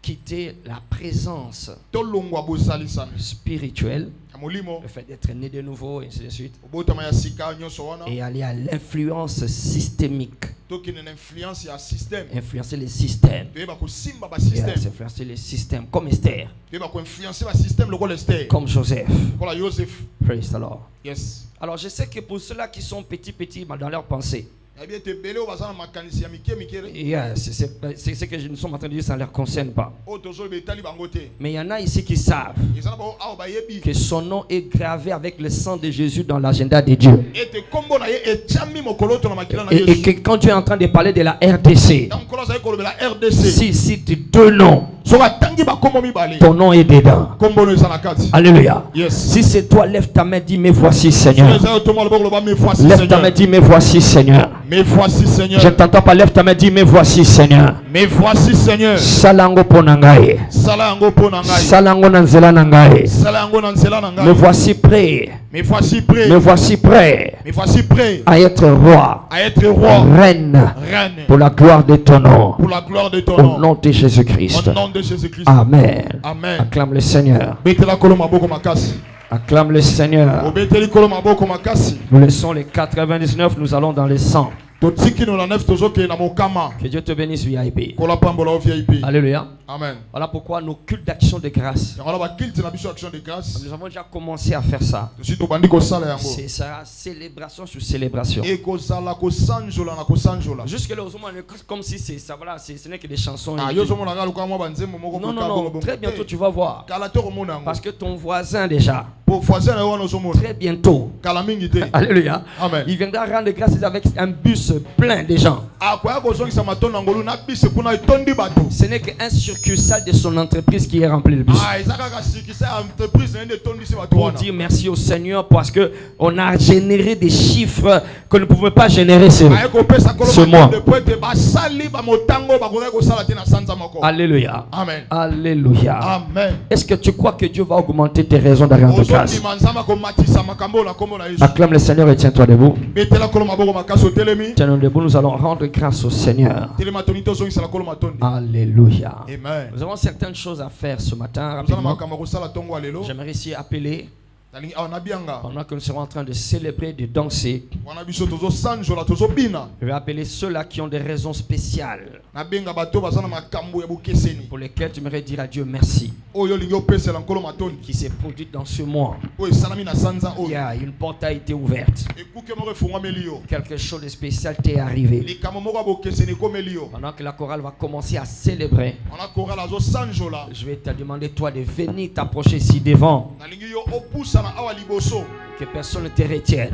Quitter la présence Tolongwa bosalisami. spirituelle, Amolimo. le fait d'être né de nouveau, et ainsi de suite, Obotama ya sika nyonso wana. et aller à l'influence systémique. Tokine na influence ya système. Influencer les systèmes. Toyeba ko simba ba Yes, système. influencer les systèmes, comme Esther, Toyeba ko influencer ba système lokola Esther. comme Joseph. Kola Joseph. Praise the Lord. Yes. Alors je sais que pour ceux-là qui sont petits dans leurs pensées, Yabi ete bele o bazana makanisi ya mike mikere. yeah, c'est ce que nous sommes en train de dire, ça ne leur concerne pas. O tozo be tali bango te. Mais il y en a ici qui savent Ezana ba awa ba yebi. que son nom est gravé avec le sang de Jésus dans l'agenda de Dieu. Ete kombo na ye echami mokolo to na makila na Et Yesu. que quand tu es en train de parler de la RDC, Donc kola za ko la RDC. si cite deux noms, Soka tangi ba kombo mibale. ton nom est dedans. Kombo no ezana kati. Alléluia. Yes. Si c'est toi, lève ta main, dis mais voici Seigneur. Ezana otomo lo ba me voici Lève ta main, Seigneur. dis mais voici Seigneur. Me voici Seigneur. Je ne t'entends pas, lève ta main, dis mais voici Seigneur. Me voici Seigneur. Salango ponangaye. Sala yango pona ngai. Salango nanzela nangaye. Sala yango na nzela na Me ngai. voici prêt. Me voici prêt. Me voici prêt Me voici prêt à être roi, à être roi, reine, reine, pour la gloire de ton nom. pour la gloire de ton Au nom. nom de Jésus-Christ. Au nom de Jésus-Christ. Amen. Amen. Acclame le Seigneur. Betela kolo maboko makasi. Acclame le Seigneur. Obeteli kolo maboko makasi. Nous laissons les 99, nous allons dans les 100. Totiki no na 9 tozoke na mokama. Que Dieu te bénisse, VIP. Kola pambola o VIP. Alléluia. Amen. Voilà pourquoi nos cultes d'action de grâce, Yango ba kilte na biso action de grâce. nous avons déjà commencé à faire ça. Tosi to bandi ko sala yango. C'est ça, célébration sur célébration. Et ko sala ko sanjola na ko sanjola. Jusque-là, aux hommes, comme si c'est ça, voilà, ce n'est que des chansons. Ah yo zomo na ngalo kwa mwa banzembo moko Non, ko non, non, très bientôt tu vas voir. Kala to ko mona yango. Parce que ton voisin déjà, Pour voisin na wana zomo. très bientôt, Kala mingi te. alléluia, Amen. il viendra rendre grâce avec un bus plein de gens. Akwaya ko zongisa matondo ngolu na bise kuna itondi bato. Ce n'est qu'un succursale de son entreprise qui est rempli de bus. Ah ezaka ka sikisa entreprise na tondi se bato Pour wana. dire merci au Seigneur parce que on a généré des chiffres que nous ne pouvons pas générer ce mois. De poete ba sali ba motango ba ko sala te na sanza moko. Alléluia. Amen. Alléluia. Amen. Est-ce que tu crois que Dieu va augmenter tes raisons de rendre grâce? Ozondima nzamba ko matisa makambo na kombo na Yesu. Acclame le Seigneur et tiens-toi debout. Betela kolo maboko makaso telemi. Tiens-nous debout, nous allons rendre grâce au Seigneur. Telema tonito zongisa la kolo matondi. Alléluia. Amen. Nous avons certaines choses à faire ce matin Zala rapidement. makambo ko sala tongo alelo. J'aimerais ici appeler, Talingi awana bianga. pendant que nous serons en train de célébrer, de danser, Wana biso tozo sanjola tozo bina. je vais appeler ceux-là qui ont des raisons spéciales Na benga bato bazana makambo ya bokeseni. pour lesquelles tu aimerais dire à Dieu merci, Oyo lingi opesela nkolo matondi. qui s'est produite dans ce mois. Oyo salami na sanza Il y oyo. a une porte a été ouverte. Ekuke moko efungwameli yo. Quelque chose de spécial t'est arrivé. Likambo moko ya bokeseni ekomeli yo. Pendant que la chorale va commencer à célébrer, Wana korala azo sanjola. je vais te demander toi de venir t'approcher ici devant. Nalingi yo opusa na awa liboso. Que personne ne te retienne.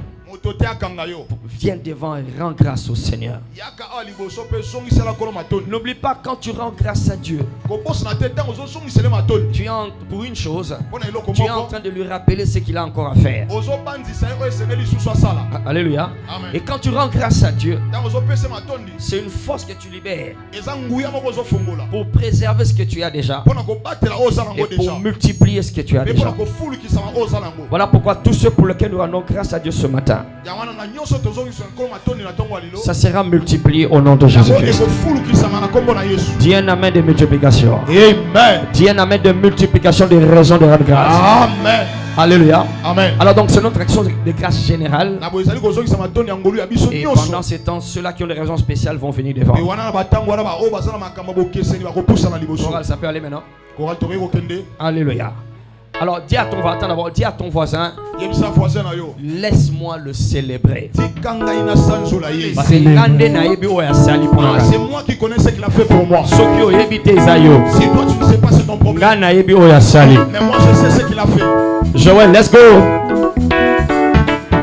Viens devant et rends grâce au Seigneur. N'oublie pas, quand tu rends grâce à Dieu, tu es pour une chose, tu es en train de lui rappeler ce qu'il a encore à faire. Alléluia. Amen. Et quand tu rends grâce à Dieu, c'est une force que tu libères pour préserver ce que tu as déjà et pour multiplier ce que tu as déjà. Voilà pourquoi tous ceux pour lesquels nous rendons grâce à Dieu ce matin, ça sera multiplié au nom de Jésus-Christ. Dis un amen de multiplication. Amen. Dis un amen de multiplication des raisons de rendre grâce. Amen. Alléluia. Amen. Alors donc c'est notre action de grâce générale. Et pendant ces temps, ceux-là qui ont des raisons spéciales vont venir devant. Chorale, ça peut aller maintenant. Alléluia. Alors dis à ton voisin d'abord, dis à ton voisin, laisse-moi le célébrer. C'est moi qui connais ce qu'il a fait pour moi. Si toi tu ne sais pas, c'est ton problème. Mais moi je sais ce qu'il a fait. Joël, let's go.